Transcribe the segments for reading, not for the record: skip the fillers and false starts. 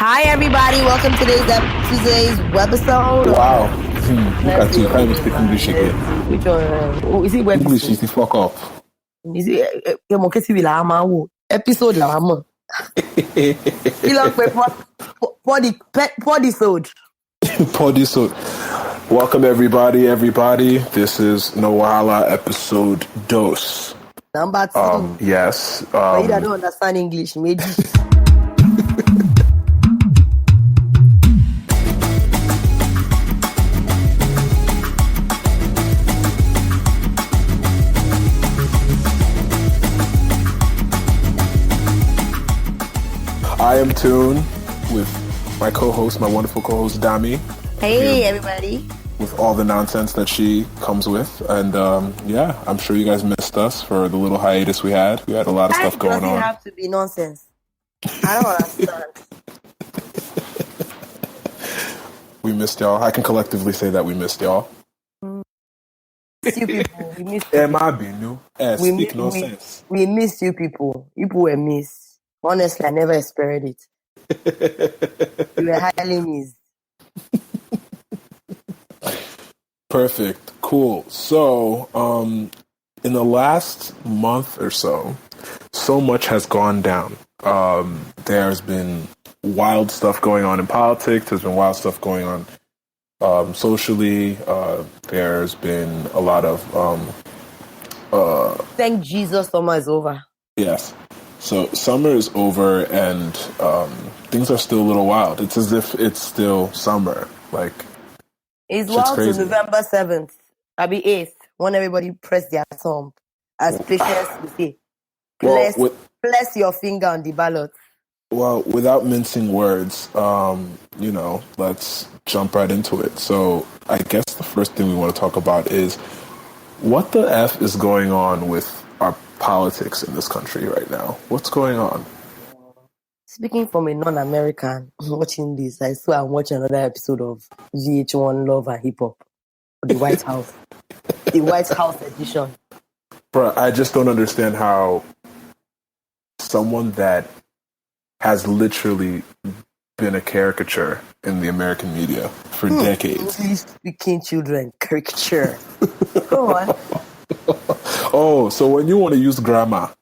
Hi, everybody. Welcome to today's webisode. Wow. Look at you. You can't even speak English again. Which one? Oh, is it webisode? English is the fuck up. Is it episode la mama? Podisode. Podisode. Welcome everybody. This is No Wahala episode dos. Number 2. Yes. But you don't understand English, maybe. I am Tune with my co-host, my wonderful co-host Dami. Hey, everybody. With all the nonsense that she comes with. And yeah, I'm sure you guys missed us for the little hiatus we had. We had a lot of stuff going on. Does it have to be nonsense? I don't understand. We missed y'all. I can collectively say that we missed y'all. Miss you people. We missed you. Speak nonsense. We missed you people. You people were missed. Honestly, I never expected it. You were highly missed. Perfect. Cool. So, in the last month or so much has gone down. There's been wild stuff going on in politics. There's been wild stuff going on socially. There's been a lot of... Thank Jesus summer is over. Yes. So summer is over and things are still a little wild. It's as if it's still summer. Like, it's wild to November 7th. I'll be 8th. When everybody press their thumb. As patients will say. Press your finger on the ballot. Well, without mincing words, let's jump right into it. So I guess the first thing we want to talk about is what the F is going on with our politics in this country right now. What's going on? Speaking from a non-American watching this, I swear I'm watching another episode of VH1 Love and Hip Hop. The White House. The White House edition. Bruh, I just don't understand how someone that has literally been a caricature in the American media for decades. English-speaking children, caricature. Go on. Oh, so when you want to use grammar,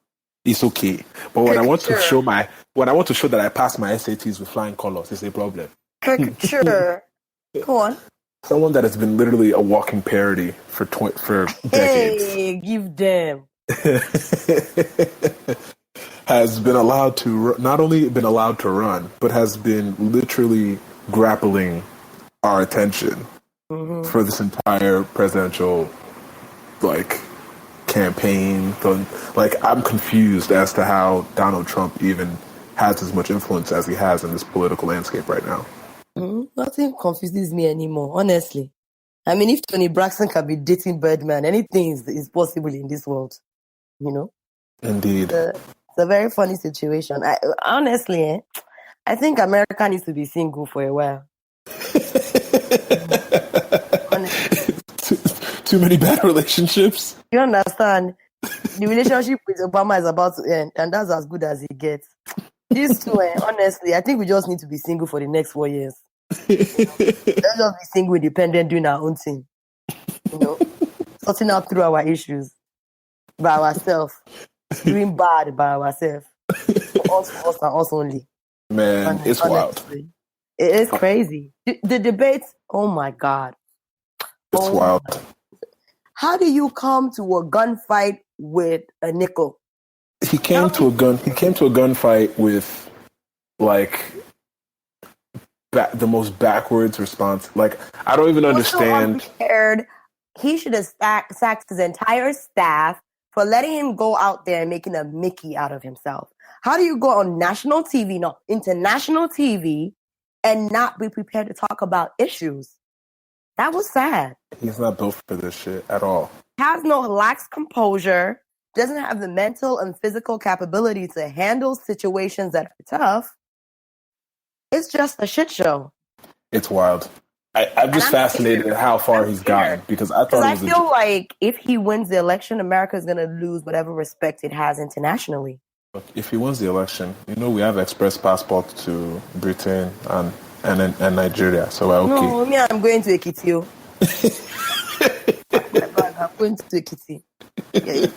it's okay. But when I want to show that I passed my SATs with flying colors, it's a problem. Caricature. Go on. Someone that has been literally a walking parody for decades. Hey, give them. Has been allowed to not only been allowed to run, but has been literally grappling our attention for this entire presidential campaign. I'm confused as to how Donald Trump even has as much influence as he has in this political landscape right now. Nothing confuses me anymore, honestly. I mean, if Tony Braxton can be dating Birdman, anything is possible in this world, you know? Indeed. It's a very funny situation. Honestly, I think America needs to be single for a while. Too many bad relationships. You understand? The relationship with Obama is about to end, and that's as good as it gets. These two, honestly, I think we just need to be single for the next 4 years. Let's just be single, independent, doing our own thing. Sorting out through our issues by ourselves, doing bad by ourselves. For us and us only. Man, it's wild. It is crazy. The debates, oh my God. It's wild. How do you come to a gunfight with a nickel? He came to a gunfight with the most backwards response. I don't even understand. So unprepared. He should have sacked his entire staff for letting him go out there and making a Mickey out of himself. How do you go on national TV, no, international TV, and not be prepared to talk about issues? That was sad. He's not built for this shit at all. Lacks composure, doesn't have the mental and physical capability to handle situations that are tough. It's just a shit show. It's wild. I'm just fascinated at how far he's gotten because I feel like if he wins the election, America is going to lose whatever respect it has internationally. Look, if he wins the election, we have express passport to Britain and Nigeria, so we're okay. No, me, I'm going to Ekiti. Pack my bag. I'm going to Ekiti. Yeah,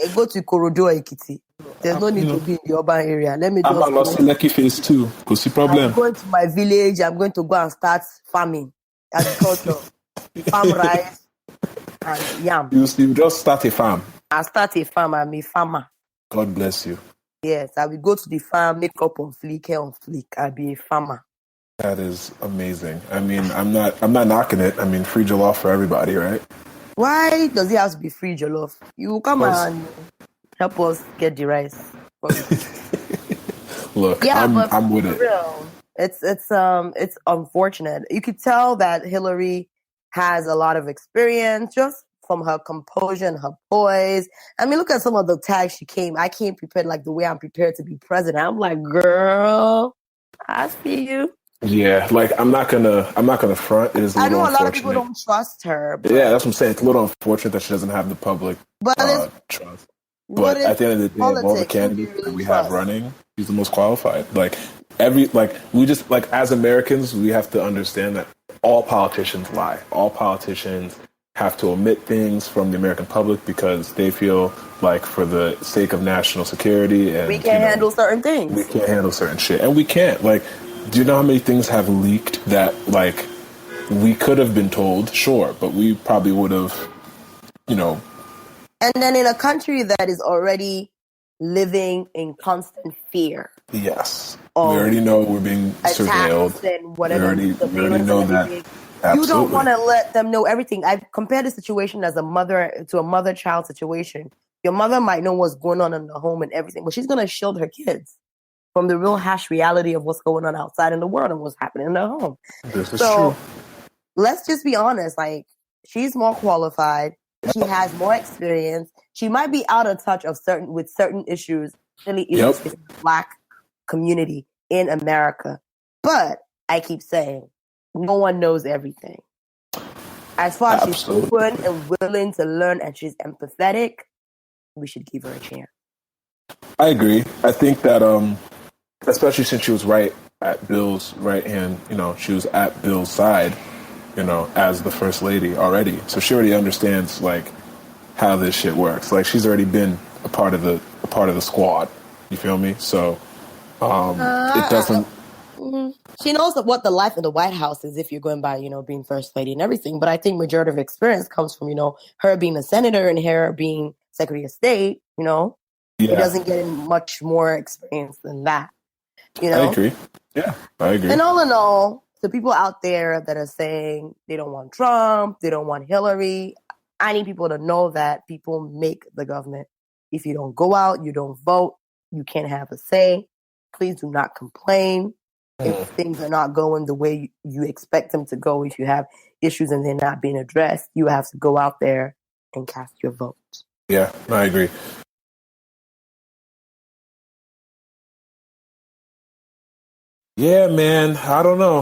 I go to Korodu or Ekiti. There's no need to be in the urban area. Let me I'm just. not lost in Lucky Phase 2. Because the problem. I'm going to my village. I'm going to go and start farming, agriculture, farm rice and yam. You just start a farm. I start a farm. I'm a farmer. God bless you. Yes, I will go to the farm, make up on fleek, hair on fleek. I'll be a farmer. That is amazing. I mean, I'm not knocking it. I mean, free jollof for everybody, right? Why does it have to be free jollof? You come and help us get the rice. Look, yeah, I'm with it. Real, it's unfortunate. You could tell that Hillary has a lot of experience just from her composure and her poise. I mean, look at some of the tags she came. I came prepared like the way I'm prepared to be president. I'm like, girl, I see you. Yeah, like I'm not gonna front. It is a little unfortunate. I know a lot of people don't trust her. But yeah, that's what I'm saying. It's a little unfortunate that she doesn't have the public trust. But at the end of the day, of all the candidates that we have running, she's the most qualified. As Americans, we have to understand that all politicians lie. All politicians have to omit things from the American public because they feel like for the sake of national security and we can't handle certain things. We can't handle certain shit, and we can't. Like, do you know how many things have leaked that like we could have been told? Sure, but we probably would have, And then in a country that is already living in constant fear. Yes. We already know we're being surveilled. And whatever. We already know that. Absolutely. You don't want to let them know everything. I've compared the situation as a mother-child situation. Your mother might know what's going on in the home and everything, but she's going to shield her kids from the real harsh reality of what's going on outside in the world and what's happening in their home. This is true. Let's just be honest. Like, she's more qualified. She has more experience. She might be out of touch with certain issues, really in the Black community in America. But I keep saying, no one knows everything. As far as she's open and willing to learn and she's empathetic, we should give her a chance. I agree. I think that, especially since she was right at Bill's right hand, she was at Bill's side, as the first lady already. So she already understands like how this shit works. Like she's already been a part of the squad. You feel me? So it doesn't. She knows what the life in the White House is if you're going by, being first lady and everything. But I think majority of experience comes from, her being a senator and her being Secretary of State, Yeah. She doesn't get much more experience than that, I agree. Yeah, I agree. And all in all, the people out there that are saying they don't want Trump, they don't want Hillary, I need people to know that people make the government. If you don't go out, you don't vote, you can't have a say. Please do not complain. If things are not going the way you expect them to go, if you have issues and they're not being addressed, you have to go out there and cast your vote. Yeah, I agree. Yeah, man. I don't know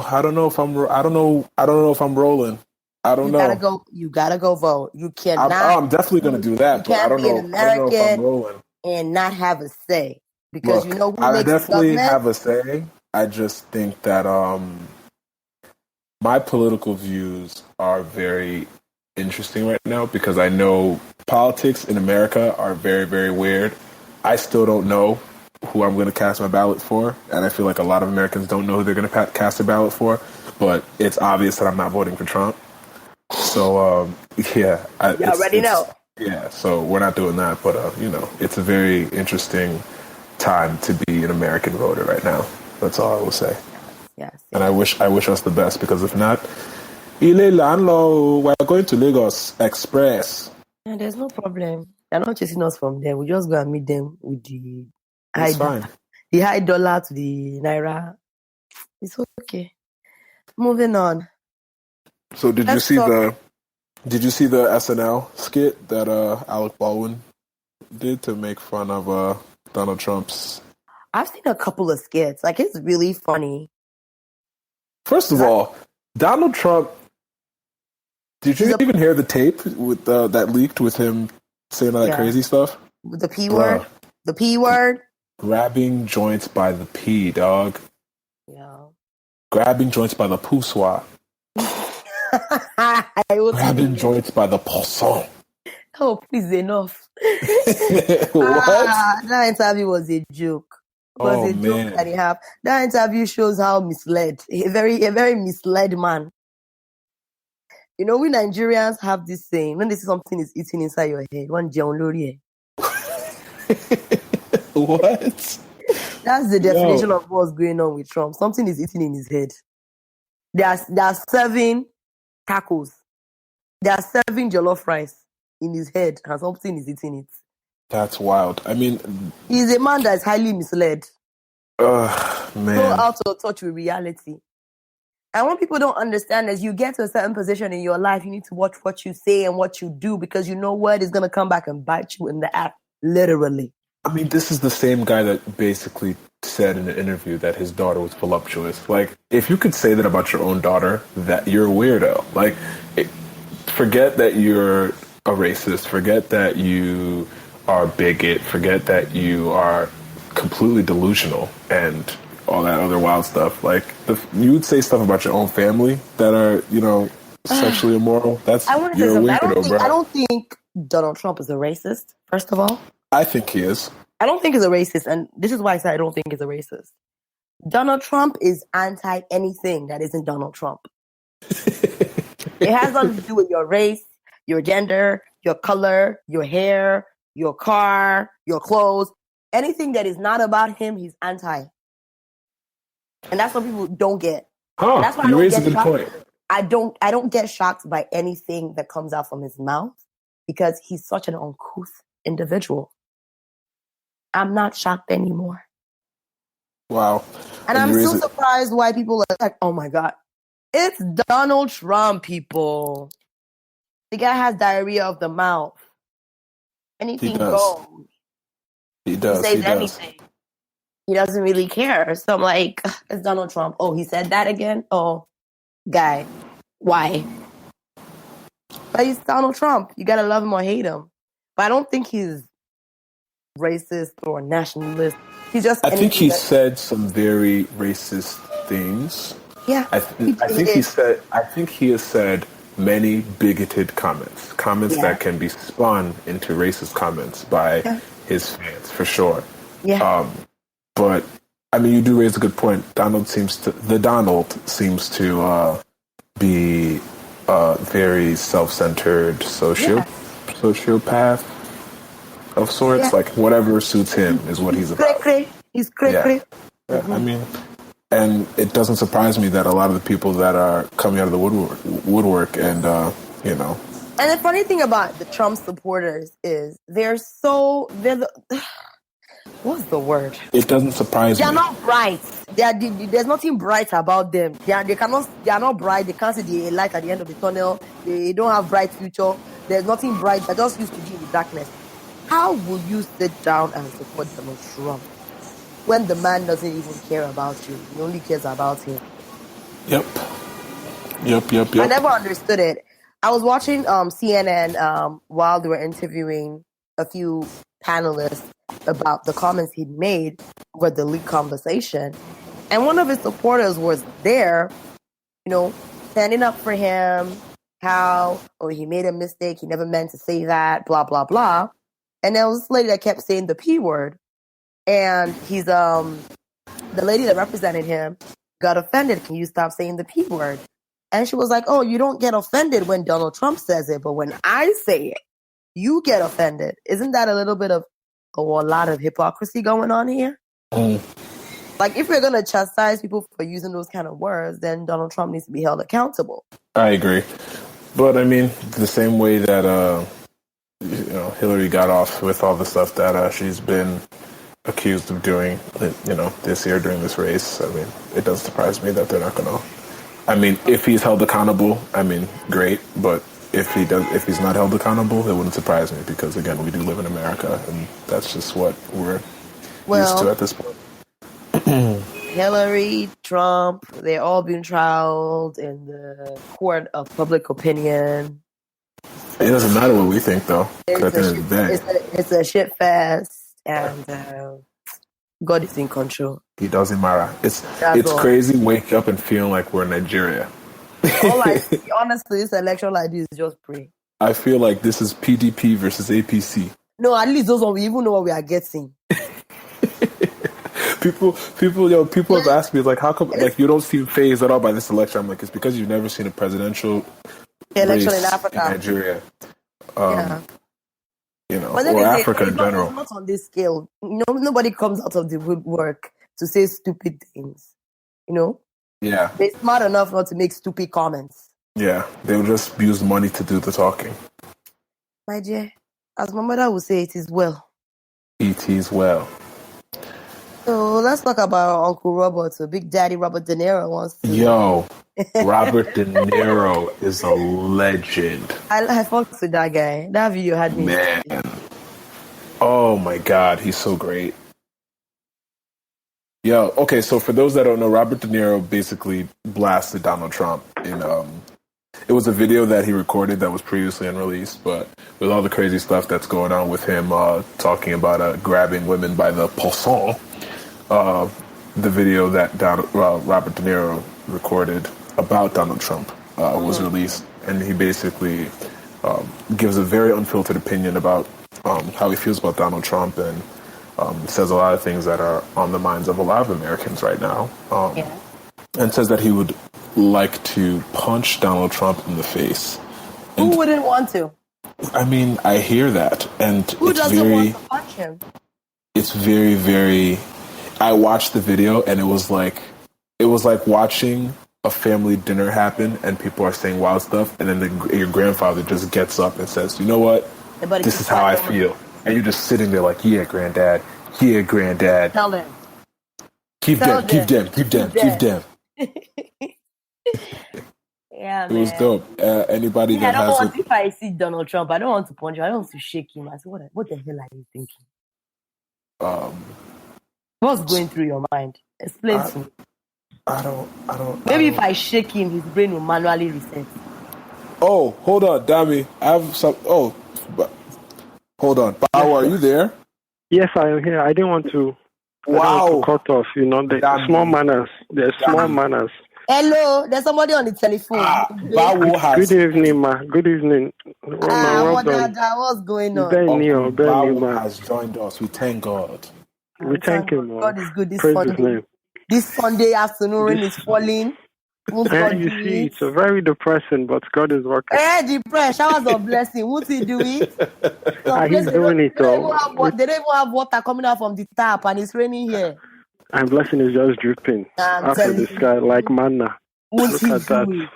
if I'm rolling. I don't know. You gotta go vote. You cannot. I'm definitely gonna do that, but I don't know. An American if I'm rolling and not have a say because Look, I definitely have a say. I just think that my political views are very interesting right now because I know politics in America are very, very weird. I still don't know who I'm going to cast my ballot for, and I feel like a lot of Americans don't know who they're going to cast their ballot for, but it's obvious that I'm not voting for Trump. So, yeah. I already know. Yeah, so we're not doing that, but, it's a very interesting time to be an American voter right now. That's all I will say. Yes. And I wish us the best because if not, we're going to Lagos Express. And there's no problem. They're not chasing us from there. We just go and meet them with the high dollar to the naira. It's okay. Moving on. So did you see the SNL skit that Alec Baldwin did to make fun of Donald Trump's? I've seen a couple of skits. Like, it's really funny. First of all, Donald Trump, did you even hear the tape with that leaked with him saying all that crazy stuff? The P word? The P word? Grabbing joints by the P, dog. Yeah. Grabbing joints by the poussoir. I will Grabbing joints by the poisson. Oh, please, enough. What? That interview was a joke. It was Oh a joke man. that he have. That interview shows how misled, a very misled man. You know, we Nigerians have this saying, when they see something is eating inside your head, one jeun lori e. What? That's the definition Yo. of what's going on with Trump. Something is eating in his head. They are serving tacos. They are serving jollof rice in his head, and something is eating it. That's wild. I mean, He's a man that is highly misled. So man. out of touch with reality. And what people don't understand is you get to a certain position in your life, you need to watch what you say and what you do, because you know what is going to come back and bite you in the ass, literally. I mean, this is the same guy that basically said in an interview that his daughter was voluptuous. Like, if you could say that about your own daughter, that you're a weirdo. Like, forget that you're a racist. Forget that you are a bigot. Forget that you are completely delusional and all that other wild stuff. Like, you would say stuff about your own family that are, sexually immoral. You're a weirdo, bro. I don't think Donald Trump is a racist, first of all. I think he is. I don't think he's a racist, and this is why I say I don't think he's a racist. Donald Trump is anti anything that isn't Donald Trump. It has nothing to do with your race, your gender, your color, your hair, your car, your clothes. Anything that is not about him, he's anti. And that's what people don't get. Huh, that's why you raise a good point. I don't get shocked by anything that comes out from his mouth, because he's such an uncouth individual. I'm not shocked anymore. Wow. And I'm still surprised why people are like, oh my God, it's Donald Trump, people. The guy has diarrhea of the mouth. Anything goes. He does. He says anything. He doesn't really care. So I'm like, it's Donald Trump. Oh, he said that again? Oh, guy, why? But he's Donald Trump. You gotta love him or hate him. But I don't think he's racist or nationalist. He's just. I think he said some very racist things. Yeah, I think he has said many bigoted comments that can be spun into racist comments by his fans, for sure. Yeah. But I mean, you do raise a good point. Donald seems to be a very self-centered sociopath of sorts. Yeah. Like, whatever suits him is what he's about. He's cray. Mm-hmm. I mean, and it doesn't surprise me that a lot of the people that are coming out of the woodwork and, And the funny thing about the Trump supporters is what's the word? It doesn't surprise me. They're not bright. There's nothing bright about them. They are not bright. They can't see the light at the end of the tunnel. They don't have bright future. There's nothing bright. They're just used to be in the darkness. How will you sit down and support Donald Trump when the man doesn't even care about you? He only cares about him. Yep. I never understood it. I was watching CNN while they were interviewing a few panelists about the comments he'd made with the leak conversation. And one of his supporters was there, standing up for him, how, he made a mistake, he never meant to say that, blah, blah, blah. And there was this lady that kept saying the P word. And he's, the lady that represented him got offended. Can you stop saying the P word? And she was like, oh, you don't get offended when Donald Trump says it, but when I say it, you get offended. Isn't that a little bit of a lot of hypocrisy going on here? Like, if we're going to chastise people for using those kind of words, then Donald Trump needs to be held accountable. I agree. But, I mean, the same way that, Hillary got off with all the stuff that she's been accused of doing, this year during this race, I mean, it doesn't surprise me that they're not going to. I mean, if he's held accountable, I mean, great. But if he's not held accountable, it wouldn't surprise me because, again, we do live in America, and that's just what we're used to at this point. Hillary, Trump, they're all being trialed in the court of public opinion. It doesn't matter what we think, though. At the end of the day, it's a shit fest, and God is in control. He doesn't matter. It's all. crazy waking up and feeling like we're in Nigeria. All I see, honestly, this election like this is just pray. I feel like this is PDP versus APC. No, at least those one we even know what we are getting. People have asked me like, how come like you don't seem phased at all by this election? I'm like, it's because you've never seen a presidential election race in Africa, in Nigeria. You know, but or Africa in general. It's not on this scale. Nobody comes out of the woodwork to say stupid things. You know? Yeah. They're smart enough not to make stupid comments. Yeah, they will just use money to do the talking. My dear, as my mother would say, it is well. It is well. So let's talk about Uncle Robert. So Big Daddy Robert De Niro wants to. Yo, Robert De Niro is a legend. I fucked with that guy. That video had me. Man. Oh my God, he's so great. Yo, okay, so for those that don't know, Robert De Niro basically blasted Donald Trump in it was a video that he recorded that was previously unreleased, but with all the crazy stuff that's going on with him talking about grabbing women by the poisson, the video that Robert De Niro recorded about Donald Trump was released, and he basically gives a very unfiltered opinion about how he feels about Donald Trump, and says a lot of things that are on the minds of a lot of Americans right now, and says that he would like to punch Donald Trump in the face. And, who wouldn't want to? I mean, I hear that, and who doesn't want to punch him? It's very, very. I watched the video, and it was like watching a family dinner happen, and people are saying wild stuff, and then your grandfather just gets up and says, "You know what? This is how I feel," and you're just sitting there like, "Yeah, granddad. Yeah, granddad. Tell them. Keep them." Yeah, it was dope. Anybody that has if I see Donald Trump, I don't want to punch him. I don't want to shake him. I say, what the hell are you thinking? What's going through your mind? Explain to me. I don't. Maybe if I shake him, his brain will manually reset. Oh, hold on, Dami. I have some. Oh, hold on. Bawo, are you there? Yes, I am here. I didn't want to. Wow. Cut off. You know, the small manners. There's small manners. Hello, there's somebody on the telephone. Bawo has. Good evening, ma. Good evening. What's going on? Bawo has joined us. We thank God. We thank him. God is good. This Sunday afternoon rain is falling. You see, it's very depressing, but God is working. Depressed. Showers of blessing. Won't he do it? He's doing it all. They don't even have water coming out from the tap, and it's raining here. And blessing is just dripping after the sky like manna. Look at that.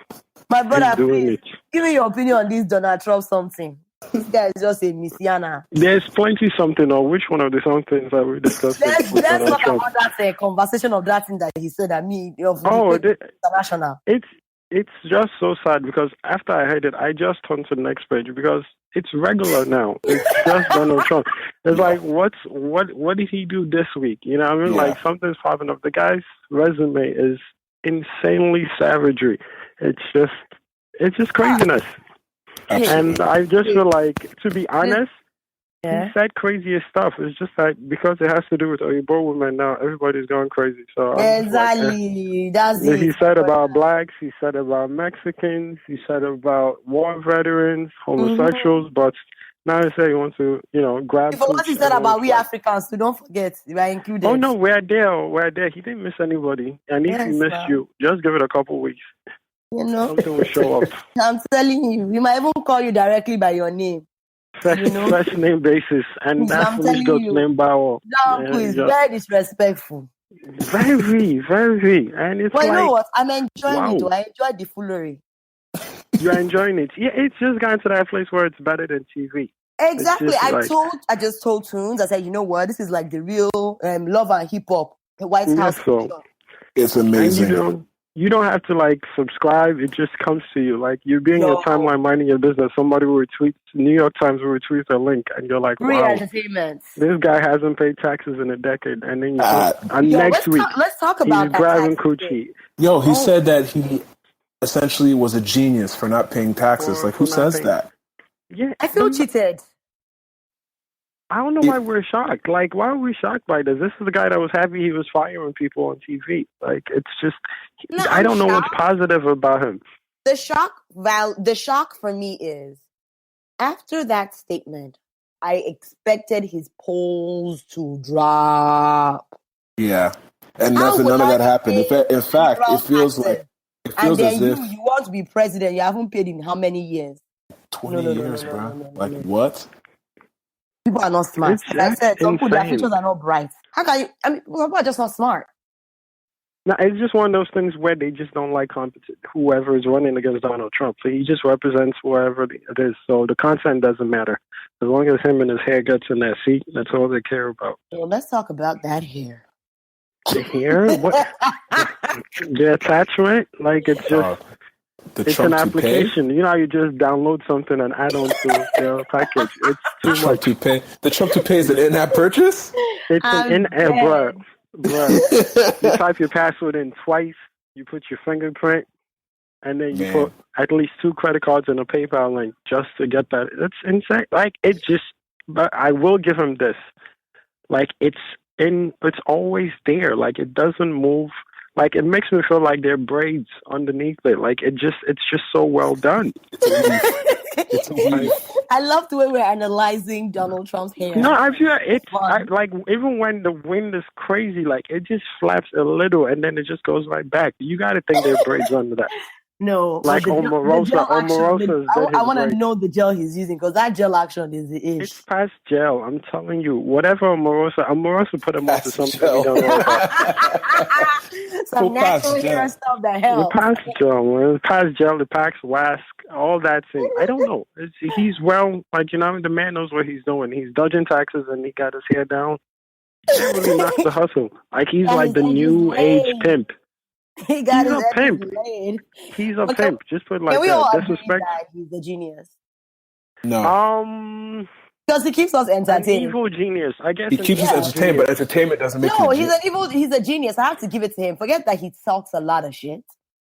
My brother, please, give me your opinion on this Donald Trump something. This guy is just a Messiana. There's plenty something, or which one of the somethings that we discussed? Let's talk about that conversation of that thing that he said at me. International. It's just so sad because after I heard it, I just turned to the next page because it's regular now. It's just Donald Trump. It's like, what did he do this week? You know what I mean? Yeah. Like something's popping up. The guy's resume is insanely savagery. It's just craziness. And I just feel like, to be honest, he said craziest stuff. It's just like, because it has to do with Yoruba women now, everybody's going crazy. So exactly. That's it. He said about blacks, he said about Mexicans, he said about war veterans, homosexuals, but now he said he wants to, grab. For what he said about we Africans, so don't forget, we are included. Oh no, we're there. He didn't miss anybody. And if he missed you, just give it a couple weeks. Something will show up. I'm telling you, we might even call you directly by your name. First name basis, and that's who's got name Bawo. Who is very disrespectful. Very, very. And it's you know what? I'm enjoying it. I enjoy the foolery. You're enjoying it. Yeah, it's just gotten to that place where it's better than TV. Exactly. I just told Tunes, I said, you know what? This is like the real love and hip hop. The White House. So, it's amazing. You don't have to subscribe. It just comes to you. Like you're being your timeline, minding your business. Somebody will retweet. New York Times will retweet a link, and you're like, "Wow, entertainment. This guy hasn't paid taxes in a decade." And then next week, let's talk about he's grabbing coochie. Yo, he said that he essentially was a genius for not paying taxes. Who says that? Yeah, I feel cheated. I don't know why we're shocked. Like, why are we shocked by this? This is the guy that was happy he was firing people on TV. Like, it's just, No, I don't know what's positive about him. The shock for me is, after that statement, I expected his polls to drop. Yeah. And none of that happened. In fact, it feels and then as if you want to be president. You haven't paid in how many years? 20 years, bro. Like, what? People are not smart. Like I said, some people, their futures are not bright. How can you? I mean, people are just not smart. No, it's just one of those things where they just don't like whoever is running against Donald Trump. So he just represents whoever it is. So the content doesn't matter. As long as him and his hair gets in that seat, that's all they care about. Well, let's talk about that hair. The hair? What? The attachment? Like, it's just... it's an application. You know how you just download something and add on to their package. It's too much. The Trump toupee is an in-app purchase? It's an in-app, bro. You type your password in twice, you put your fingerprint, and then you put at least 2 credit cards and a PayPal link just to get that. It's insane. Like, but I will give him this. Like, it's always there. Like, it doesn't move. Like, it makes me feel like there are braids underneath it. Like, it's just so well done. It's a weave. I love the way we're analyzing Donald Trump's hair. No, I feel like even when the wind is crazy, like, it just flaps a little and then it just goes right back. You got to think there are braids under that. No, like Omarosa. I want to know the gel he's using, because that gel action is the ish. It's past gel. I'm telling you, whatever Omarosa put him onto something we don't know about. Some natural hair stuff that helps. Past gel, the past wax, all that's in. I don't know. He's the man knows what he's doing. He's dodging taxes and he got his hair down. He really knocks the hustle. Like, he's like the new age pimp. He's a pimp. He's a pimp. Just put like that. Disrespect. He's a genius. No. Because he keeps us entertained. An evil genius. I guess he keeps us entertained, but entertainment doesn't make him. No, he's a genius. I have to give it to him. Forget that he talks a lot of shit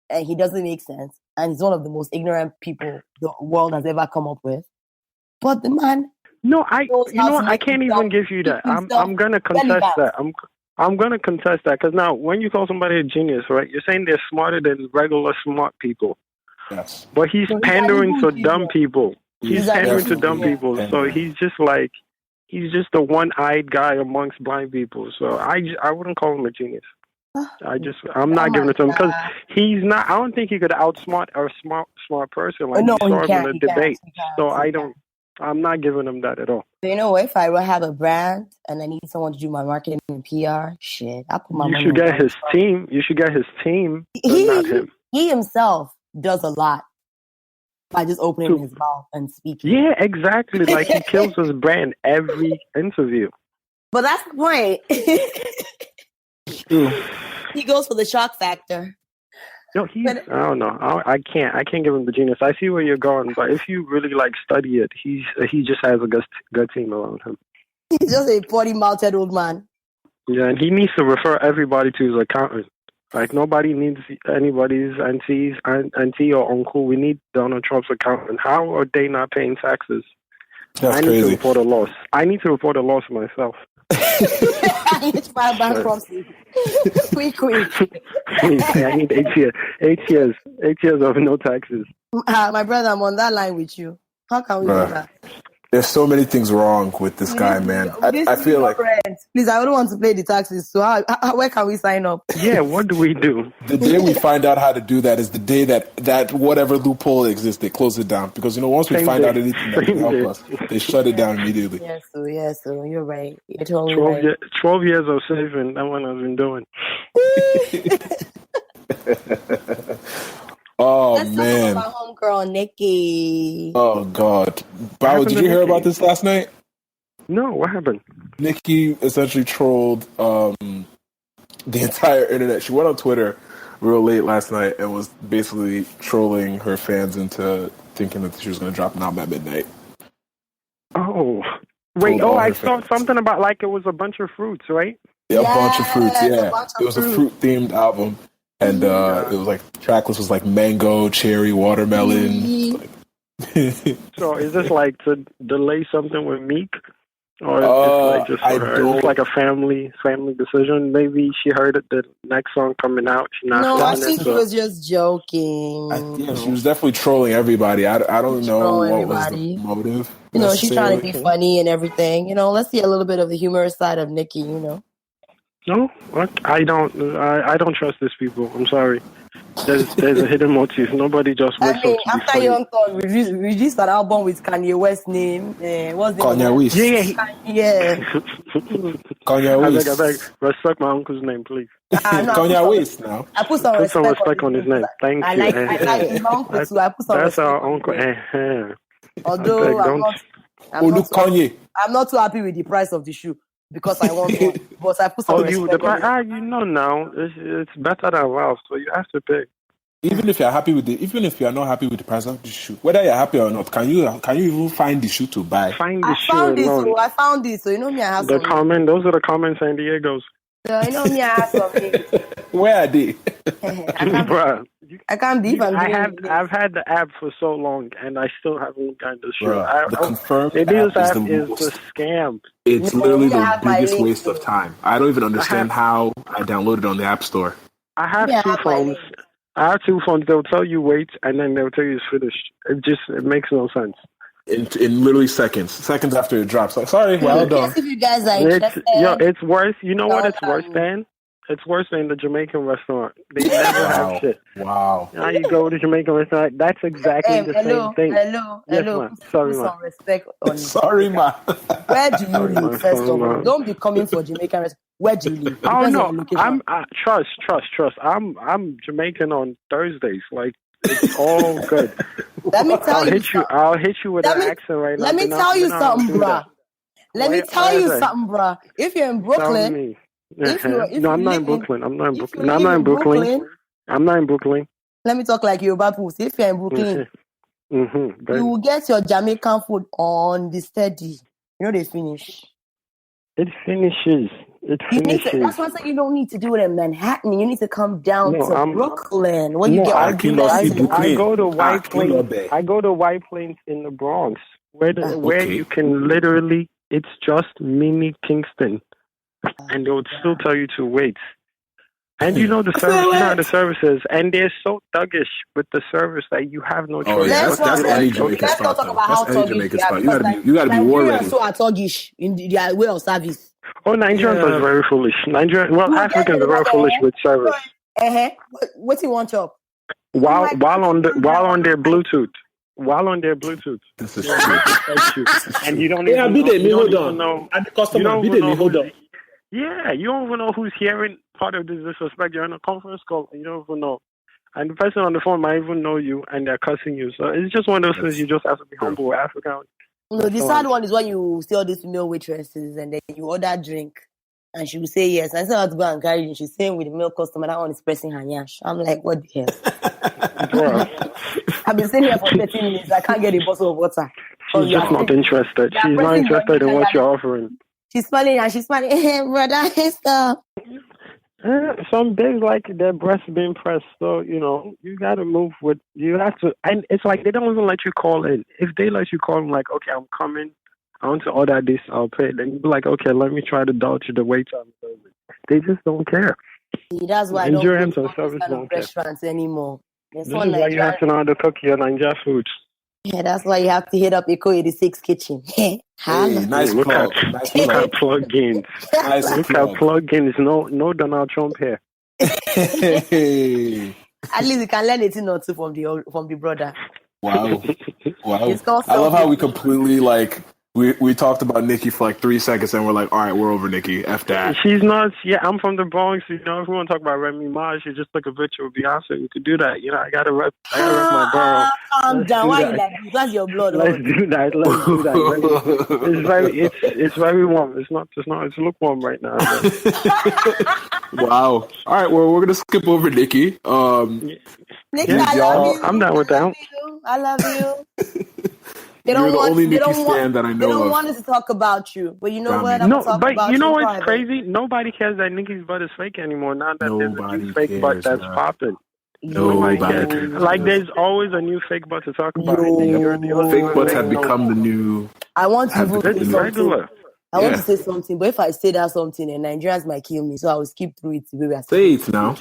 and he doesn't make sense. And he's one of the most ignorant people the world has ever come up with. But the man. No, I can't even give you that. I'm gonna contest that. I'm going to contest that, because now, when you call somebody a genius, right, you're saying they're smarter than regular smart people. Yes. But he's pandering to dumb people. He's pandering to dumb people. So he's just the one-eyed guy amongst blind people. So I wouldn't call him a genius. I'm not giving it to him, because he's not. I don't think he could outsmart a smart person like he saw him in a debate. So I'm not giving him that at all. You know, if I have a brand and I need someone to do my marketing and PR, shit, I put my money. You should get his team. You should get his team. Not him. He himself does a lot by just opening his mouth and speaking. Yeah, exactly. Like, he kills his brand every interview. But that's the point. He goes for the shock factor. No, I don't know. I can't give him the genius. I see where you're going, but if you really study it, he just has a good team around him. He's just a potty-mouthed old man. Yeah, and he needs to refer everybody to his accountant. Like, nobody needs anybody's auntie or uncle. We need Donald Trump's accountant. How are they not paying taxes? That's crazy. I need to report a loss myself. I need to file bankruptcy. Quick. I need 8 years of no taxes. My brother, I'm on that line with you. How can we do that? There's so many things wrong with this guy, man. I feel like... Please, I don't want to pay the taxes, so where can we sign up? Yeah, what do we do? The day we find out how to do that is the day that whatever loophole exists, they close it down. Because, once we find out anything that can help us, they shut it down immediately. Yes, so you're right. You're totally right. 12 years of saving, that one I've been doing. Oh, Let's man. talk about homegirl Nikki. Oh, God. Bawo, did you hear about this last night? No, what happened? Nikki essentially trolled the entire internet. She went on Twitter real late last night and was basically trolling her fans into thinking that she was going to drop an album at midnight. Oh. Wait, I saw something about it was a bunch of fruits, right? Yeah, a bunch of fruits, yeah. It was a fruit-themed album. And it was the track list was mango, cherry, watermelon. So is this to delay something with Meek? Or it's like just I for her. don't. It's like a family decision. Maybe she heard it, the next song coming out. She's not No, I feeling think it. he So was just joking. Yeah, she was definitely trolling everybody. I don't know Troll what was the everybody. motive. You know, she's trying to be necessarily. funny and everything. You know, let's see a little bit of the humorous side of Nikki. You know. no, I don't trust these people. I'm sorry. There's a hidden motive. Nobody just I wakes mean, up to be after funny. Young Thug released an album with Kanye West's name, what's the Kanye name? West. Yeah. Kanye I West. beg, respect my uncle's name, please. No, Kanye West now. I put some Put some respect respect on his name. Thank I you. like his uncle too. I put some That's respect our on uncle. his name. I Although beg, don't. Kanye. I'm not too happy with the price of the shoe because I want one. But I put some respect on it. You know now it's better than Ralph, so you have to pay. Even if you're not happy with the price of the shoe, whether you're happy or not, can you even find the shoe to buy? Find the I shoe found alone. I found it. So you know me, I have Those some. are the common San Diego's. So you know me, I have some. Where are they? Bruh, I can't believe I've had the app for so long and I still haven't gotten the shoe. The confirmed Maybe app this is app the is most. the scam. It's No, literally I the have my biggest link. waste of time. I don't even understand how I downloaded on the App Store. I have Yeah, I two have my phones. link. I have two phones. They'll tell you wait, and then they'll tell you it's finished. It makes no sense. In literally seconds after it drops. Like, sorry, well done. Yes, if you guys are interested. It's worse. You know what? It's worse than. It's worse than the Jamaican restaurant. They never have shit. Wow. Now you go to the Jamaican restaurant. That's exactly the same thing. Hello. Ma. Sorry, Put ma. some respect on Sorry, ma. Where do you live, first of all? ma. Don't be coming for Jamaican restaurant. Where do you live? Oh Depends no, on your location. trust. I'm Jamaican on Thursdays. Like it's all good. Let me tell I'll hit you with an accent right now. Let me tell you something, bruh. Let me tell you something, bruh. If you're in Brooklyn, I'm not in Brooklyn. I'm not in Brooklyn. I'm not in Brooklyn. Let me talk like Yoruba people. If you're in Brooklyn, you will get your Jamaican food on the steady. You know they finish. It finishes. That's why I said you don't need to do it in Manhattan. You need to come down to Brooklyn. Where you get I go to White Plains. I go to White Plains in the Bronx, where you can literally. It's just mini Kingston, and they would still tell you to wait. And you know the service, the services, and they're so thuggish with the service that you have no choice. That's any Jamaican spot. That's any Jamaican spot. You gotta be war ready. So are thuggish in their way of service. Oh, Nigerians are very foolish. Africans are very foolish with service. What do you want, Chop? While on their Bluetooth. This is true. And you don't even know. And the customer, hold on. Yeah, you don't even know who's hearing part of this disrespect. You're in a conference call. You don't even know. And the person on the phone might even know you and they're cussing you. So it's just one of those things you just have to be humble with African. No, the sad one is when you see all these female waitresses and then you order drink and she will say yes. I said I have to go and carry it. She's saying with the male customer, that one is pressing her yash. I'm like, what the hell? I've been sitting here for 30 minutes. I can't get a bottle of water. She's just not interested. She's not interested in what you're offering. She's smiling and she's smiling. Hey, brother, stop. Some days like their breasts being pressed, so you got to move with. You have to, and it's like they don't even let you call in. If they let you call in, like, okay, I'm coming, I want to order this, I'll pay. Then you be like, okay, let me try to dodge the wait time. They just don't care. See, that's why Nigerians I don't and service don't care. Restaurants anymore. This is why you have to know how to cook your Nigeria food. Yeah, that's why you have to hit up Eco 86 kitchen. Hey, nice plug. Look at plugins. Look at plugins. No Donald Trump here. Hey. At least you can learn a thing or two from the brother. Wow. I love how we completely we talked about Nikki for like 3 seconds and we're like, all right, we're over Nikki. F that. She's not. Yeah, I'm from the Bronx. If we want to talk about Remy Ma, she just took a picture with Beyonce. We could do that. I gotta rep my borough. Calm down. Why you like this? That's your blood. Let's do that. It's very warm. It's lukewarm right now. Wow. All right. Well, we're gonna skip over Nikki. Nikki, I love you. I'm down with that. I love you. You're the only Nikki stan that I know of. They don't want us to talk about you, but you know what? No, but you know what's crazy? Nobody cares that Nikki's butt is fake anymore. Now that there's a new fake butt that's popping. Nobody cares. Like there's always a new fake butt to talk about. Fake butts have become the new. I want to regular. I want to say something, but if I say that something, then Nigerians might kill me. So I will skip through it the way we are Say it now.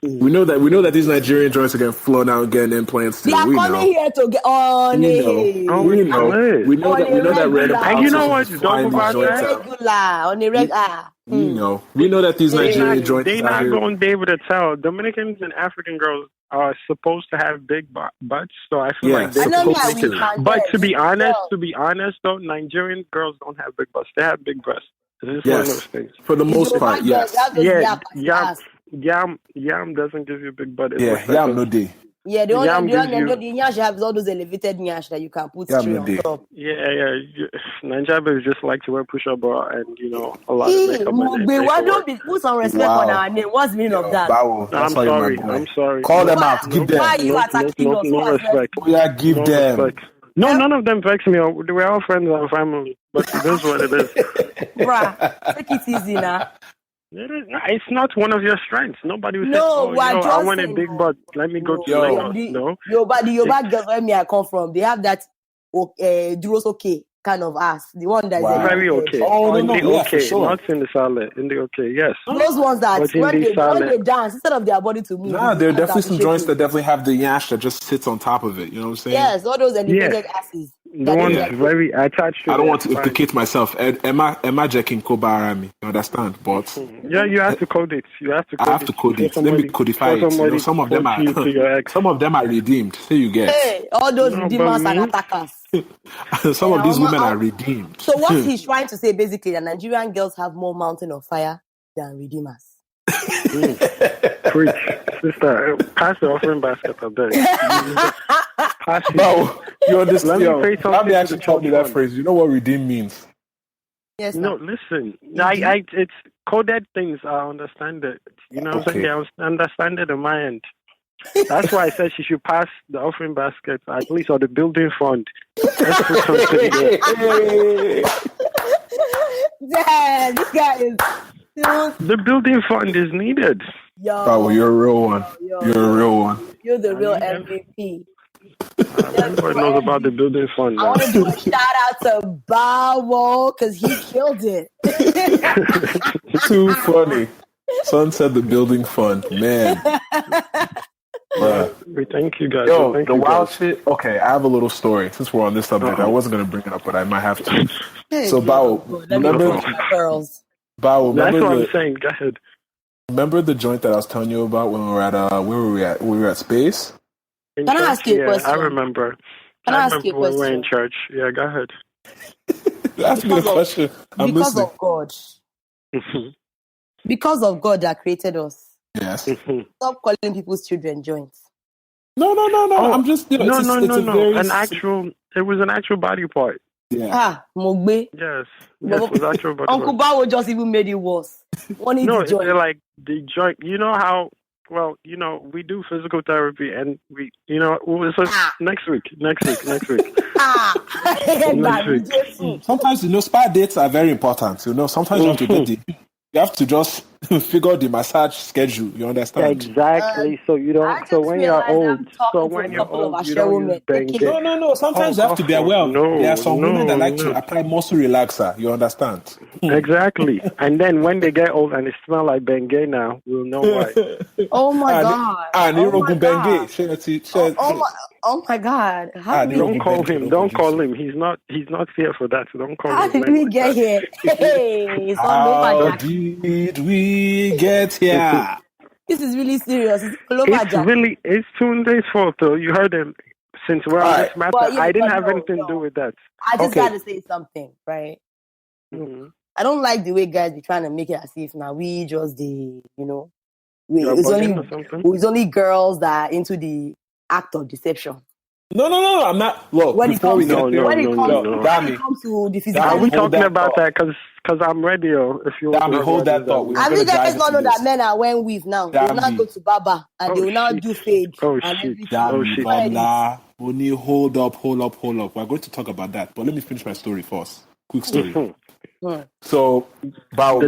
We know that these Nigerian joints are getting flown out and getting implants too. They are coming here to get on We know that random And you know what? politicians Don't flying these joints out. on a regular. We know that these Nigerian joints they're out not here. going to be able to tell. Dominicans and African girls are supposed to have big butts, so I feel like they're supposed to. But to be honest, though, Nigerian girls don't have big butts. They have big breasts. This is one of those things. For the most part, yes. Yam doesn't give you a big butt. Yam no day. Yeah, the nyash have all those elevated nyash that you can put straight on top. Yeah. Ninjabe just like to wear push-up bra and a lot of makeup. Why don't we put some respect on our name? What's the meaning of that? Bawo, I'm sorry. Call them out. Give them. Why are you attacking us? No respect. Give them. Respect. No, none of them vex me. We're all friends and family. But it is what it is. Bruh, take it easy now. It's not one of your strengths. Nobody will say, I want a big butt. Let me go to Lagos. No. The Yoruba girls where I come from, they have that Duros okay kind of ass. The one that is very okay. Sure. Not in the salad. In the okay, yes. Those ones that when they dance, instead of their body to move. Nah, there are definitely some joints that definitely have the yash that just sits on top of it. You know what I'm saying? Yes, all those elevated asses. The one's very attached to. I don't want to implicate myself. Emma Jacking Kobarami. You understand? But you have to code it. I have to code it. Let me codify it. Some of them are redeemed. So you get. Hey, all those redeemers and attackers. Some of these women are redeemed. So what he's trying to say basically, that Nigerian girls have more mountain of fire than redeemers. Preach, sister. Pass the offering basket of that. No, you understand? Dami actually taught me that phrase. You know what redeem means? Yes. No, listen. It's coded things. I understand it. You know what I'm saying? I understand it on my end. That's why I said she should pass the offering basket, at least, or the building fund. Let's put something there. Damn, this guy is. The building fund is needed. Bawo, you're a real one. You're a real one. You're the real MVP. Everybody knows about the building fund. I want to do a shout out to Bawo because he killed it. Too funny. Son said the building fund. Man. We thank you guys. Yo, the wild shit. Okay, I have a little story. Since we're on this subject, I wasn't going to bring it up, but I might have to. So, Bawo, remember... Bawo, that's what I'm saying. Go ahead. Remember the joint that I was telling you about when we were at where were we at? We were at Space. Can I ask you a question? I remember. Can I ask you a question? When we were in church. Yeah, go ahead. Ask me a question. I'm listening. Of God. Because of God that created us. Yes. Stop calling people's children joints. No. I'm just no. It was an actual body part. Yeah. Mogbe. Yes, it was actual body part. Uncle Bawo just even made it worse. They're like the joint. You know how? Well, we do physical therapy, and next week. Next week. Sometimes spa dates are very important. Sometimes you have to get you have to just figure the massage schedule. You understand? Exactly. So you don't. So when you're old, you don't use Bengay. No. Sometimes you have to be aware. There are some women that like to apply muscle relaxer. You understand? Exactly. And then when they get old and it smells like Bengay now, we'll know why. Oh my God. Oh my God. Don't call him. Don't call him. He's not here for that. So don't call him. How did we get here? Hey, how did we get here? This is really serious. It's Tunde's fault though. You heard him. Since we're on this matter, I didn't have anything to do with that. I just got to say something, right? Mm-hmm. I don't like the way guys be trying to make it as if now we just it's only girls that are into the act of deception. No, I'm not. Look, when it comes to the physical, are we talking about that? Because I'm ready. If you want to hold that thought, I think guys not know that men are wearing weave now. They will not go to Baba and they will now do fade. Hold up. We're going to talk about that, but let me finish my story first. Quick story. So, Bawo,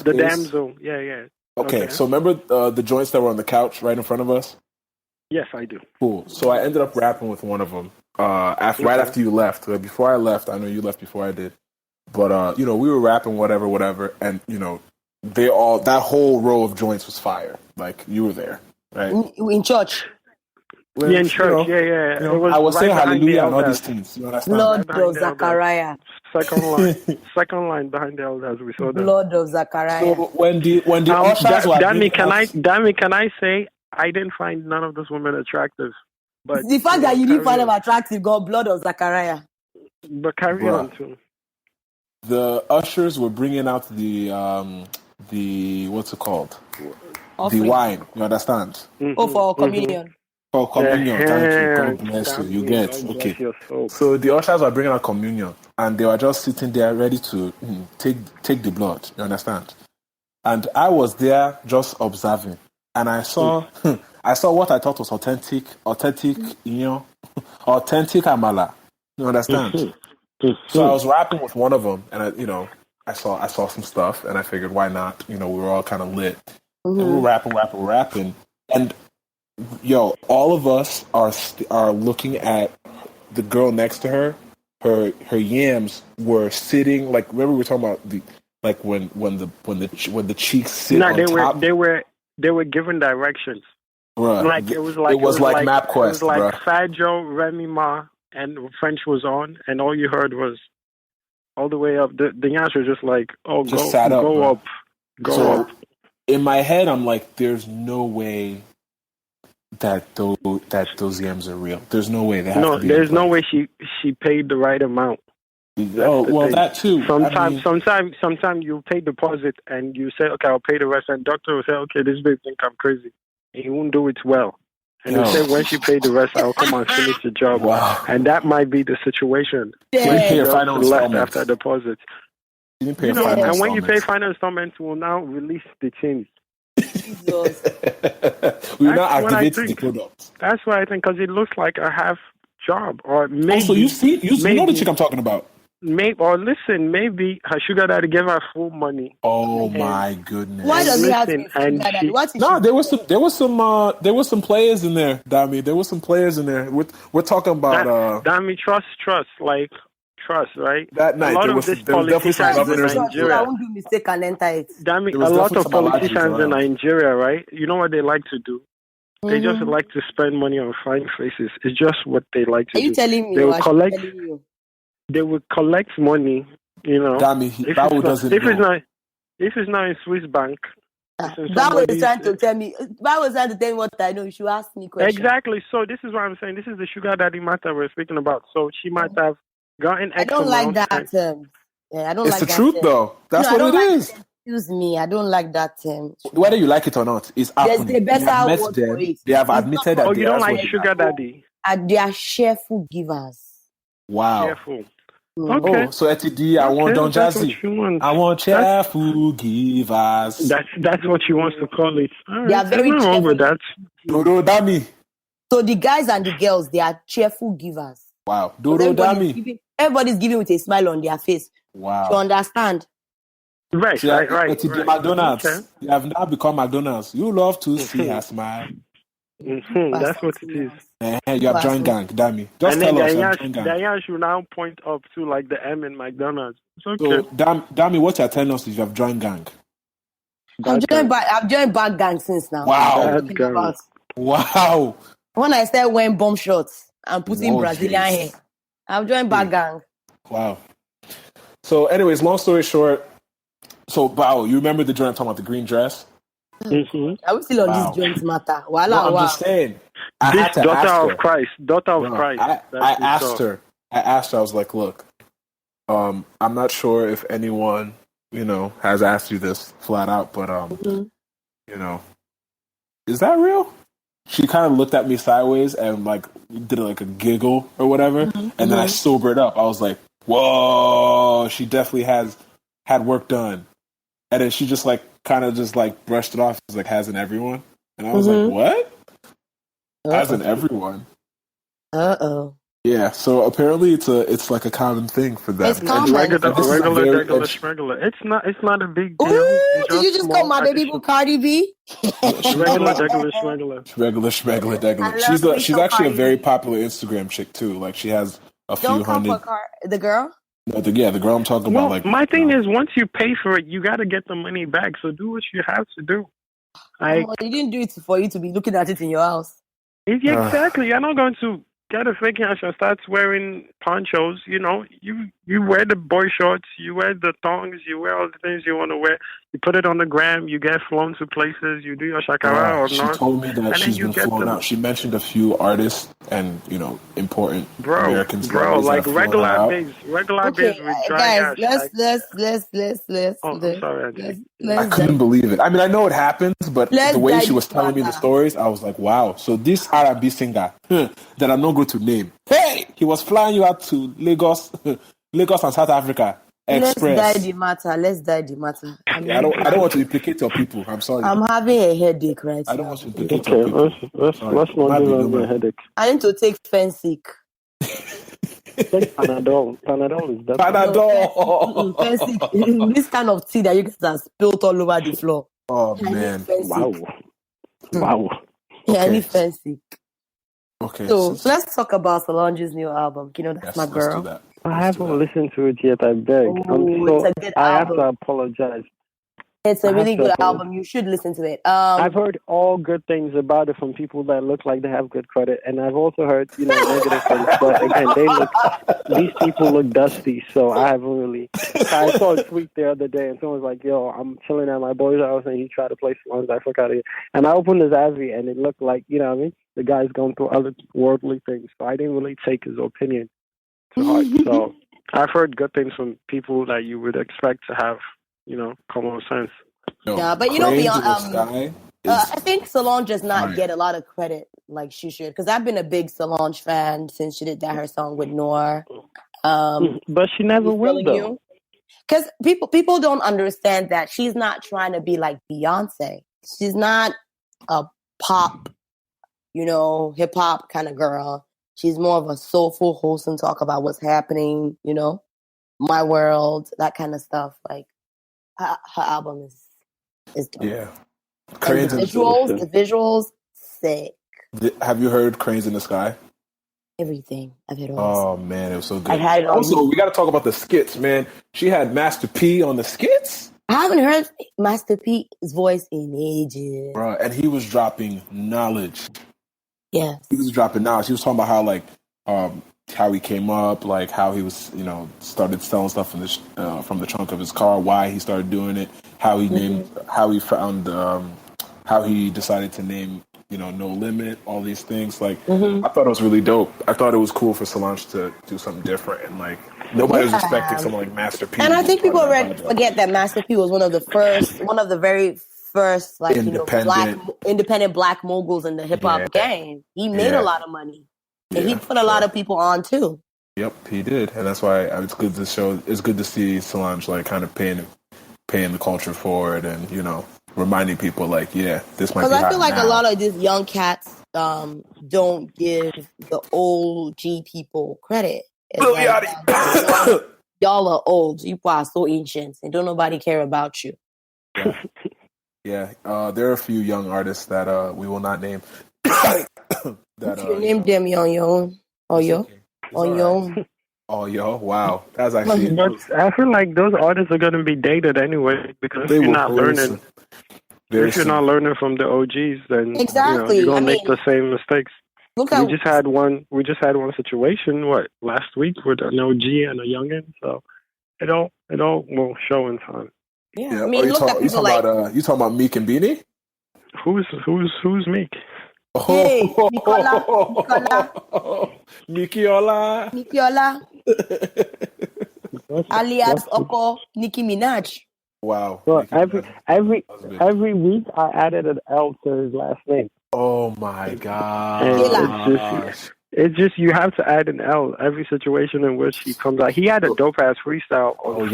the damsel. Yeah. Okay, so remember the joints that were on the couch right in front of us? Yes, I do. Cool. So I ended up rapping with one of them right after you left. Before I left, I know you left before I did. But we were rapping whatever, and that whole row of joints was fire. Like you were there, right? In church. Yeah, in church. Yeah. It was I was right saying behind hallelujah the and all elders. these things. You understand? Blood Behind of the elders. Zachariah. Second line behind the elders. We saw them. Blood of Zachariah. So when the ushers were Dami, bringing can I say I didn't find none of those women attractive, but the fact that you didn't find them on. attractive got blood of Zachariah. But carry Bruh. on too. the ushers were bringing out the what's it called? Offering. The wine. You understand? Oh, for communion. For communion. Thank you. God Yeah, bless you. Dami, You get God okay. bless your soul. So the ushers were bringing out communion, and they were just sitting there ready to take the blood. You understand? And I was there just observing, and I saw what I thought was authentic, authentic amala. You understand? So I was rapping with one of them, and I saw some stuff, and I figured, why not? We were all kind of lit, and we were rapping, and all of us are looking at the girl next to her. Her yams were sitting like. Remember we were talking about when the cheeks sit on top. They were given directions. Bruh, Like it was like MapQuest. It was like bruh. Fat Joe, Remy Ma, and French was on, and all you heard was all the way up. The answer was just like, Just sat up, go bro. up, go So up. in my head, I'm like, there's no way that those yams are real. There's no way they have to be. There's no way she paid the right amount. Well, that too. Sometimes you pay deposit and you say, okay, I'll pay the rest, and doctor will say, okay, this babe think I'm crazy, and he won't do it well. And he'll say, when she paid the rest, I'll come and finish the job. Wow. And that might be the situation. You didn't pay your Just final left installments. after deposit. You didn't pay your final And when you pay installments. final installments, we'll now release the change. Jesus. We will now That's what I activate the think. product. That's what I think, because it looks like a half job, or maybe. Also, you know the chick I'm talking about. Maybe her sugar daddy gave her full money. Oh my goodness! Why does he have to be Listen, and that? she- What is No, she- there was some players in there, Dami. There was some players in there. We're talking about Dami, trust, right? that night. A lot There of was these definitely some politicians in governors. So I Nigeria, won't do mistake and enter it. Dami, There was a lot definitely of some Alajis politicians in around. Nigeria, right? You know what they like to do? They just like to spend money on fine faces. It's just what they like to Are you do. telling me? They or will I should collect. tell you? They will collect money. Dami, Bawo doesn't know. If it's not in Swiss bank, Bawo is trying to tell me. Bawo is trying to tell me what I know. You should ask me questions. Exactly. So this is what I'm saying. This is the sugar daddy matter we're speaking about. So she might have gotten I X don't like amount. that term. Yeah, I don't It's like the that truth, term. though. That's No, I what don't it like is. that. Excuse me, I don't like that term. Whether you like it or not, it's There's happening. a better They have met word them. for it. They have It's admitted not- that Oh, they you don't are like what they sugar are. daddy? And they are cheerful givers. Wow. Careful. Mm. Okay. Oh, so Etidi, I want Don that's what Jazzy. you want. I want cheerful givers. That's what she wants to call it. All right. They are very There's nothing wrong with cheerful. that. Dodo Dami. So the guys and the girls, they are cheerful givers. Wow. Dodo Dami. Everybody's giving with a smile on their face. Wow. You understand? Right. Etidi McDonald's. Okay. You have now become McDonald's. You love to see her smile. That's what it is. You have joined gang, Dami. Just And then tell us you have joined gang. Diane should now point up to like the M in McDonald's. It's okay. So, Dami, what you're telling us is you have joined gang. I've joined back gang since now. Wow. Bad gang. Wow. When I started wearing bomb shots and putting Oh, Brazilian jeez. hair, I've joined back gang. Wow. So, anyways, long story short, so Bawo, you remember the joint I'm talking about, the green dress? Are we still on Wow. this joint matter? Wahala, No, I'm wow. just saying. I This had to daughter ask of her. Christ. Daughter of No, Christ. I That's asked what's up. her. I was like, look, I'm not sure if anyone, has asked you this flat out, but is that real? She kind of looked at me sideways and like did like a giggle or whatever, and then I sobered up. I was like, whoa, she definitely had work done, and then she just like kind of just like brushed it off. She's like, hasn't everyone? And I was like, what? Hasn't everyone? Uh-oh. Yeah, so apparently it's like a common thing for them. It's common. Regular, This is a very regular. It's not a big deal. Ooh, It's did you just small call my baby addition. Cardi B? Regular. Regular. I love She's actually a Cardi very B. popular Instagram chick too. Like she has a few Don't come hundred. for the girl? No, the girl I'm talking Well, about, like my thing is, once you pay for it, you got to get the money back. So do what you have to do. You didn't do it for you to be looking at it in your house. Exactly. You're not going to get a fake hash and start wearing ponchos. You know, you wear the boy shorts, you wear the thongs, you wear all the things you want to wear. You put it on the gram, you get flown to places, you do your shakara or she not. told me that and she's been flown out. She mentioned a few artists and important American celebrities like that have flown her out. regular biz with dry guys, hash. let's. I'm sorry, Angie. I couldn't believe it. I mean, I know it happens, but the way she was telling me the stories, I was like, wow. So this R&B singer that I'm not going to name, hey, he was flying you out to Lagos, Lagos and South Africa Express. Let's die the matter. I don't want to implicate your people. I'm sorry. I'm having a headache right now. I don't want to implicate your people. Let's not give us a headache. I need to take Fensic. Take Panadol. Panadol is better. Panadol. Fensic. This kind of tea that you guys have spilled all over the floor. Oh man! Wow. Yeah, I need Fensic. Okay. So let's talk about Solange's new album. You know, that's my girl. Let's do that. I haven't listened to it yet. I beg. It's a good I have album. to apologize. It's a really good album. You should listen to it. I've heard all good things about it from people that look like they have good credit, and I've also heard negative things. But again, these people look dusty, so I haven't really. I saw a tweet the other day, and someone was like, "Yo, I'm chilling at my boy's house, and he tried to play songs I forgot it." And I opened his Avi, and it looked like the guy's going through other worldly things. So I didn't really take his opinion to heart. So I've heard good things from people that you would expect to have. Common sense. Yeah, but beyond I think Solange does not get a lot of credit like she should, because I've been a big Solange fan since she did her song with Noir. But she never will though. Because people don't understand that she's not trying to be like Beyonce. She's not a pop, hip hop kind of girl. She's more of a soulful, wholesome talk about what's happening. My world, that kind of stuff. Like. Her album is dope. Yeah. Cranes the visuals, sick. Have you heard Cranes in the Sky? Everything. I've heard all. Oh man, it was so good. I've had it also, we got to talk about the skits, man. She had Master P on the skits. I haven't heard Master P's voice in ages. Bro, and he was dropping knowledge. Yes. He was dropping knowledge. He was talking about how he came up, like how he was, started selling stuff from the trunk of his car, why he started doing it, how he named, how he found, how he decided to name, No Limit, all these things. Like, I thought it was really dope. I thought it was cool for Solange to do something different, and like nobody was expecting someone like Master P. And I think people forget that Master P was one of the very first, like independent black moguls in the hip hop game. He made a lot of money. And he put a lot of people on too. Yep, he did, and that's why it's good to show. It's good to see Solange like kind of paying the culture forward, and reminding people like, this might. Because I feel like a lot of these young cats don't give the old G people credit. Y'all are old. You are so ancient, and don't nobody care about you. Yeah. There are a few young artists that we will not name. You name them on your own. On your own. Oh, wow. That's actually... But I feel like those artists are going to be dated anyway, because if you're not learning... If you're not learning from the OGs, then exactly. You're going to make the same mistakes. We just had one situation, last week with an OG and a youngin', so it all will show in time. Yeah. I mean, you talking about Meek and Beanie? Who's Meek? Hey, Nicola. Mikiola. Alias Oko Nicki Minaj. Wow. So every week I added an L to his last name. Oh my god. It's just you have to add an L every situation in which he comes out. He had a dope ass freestyle on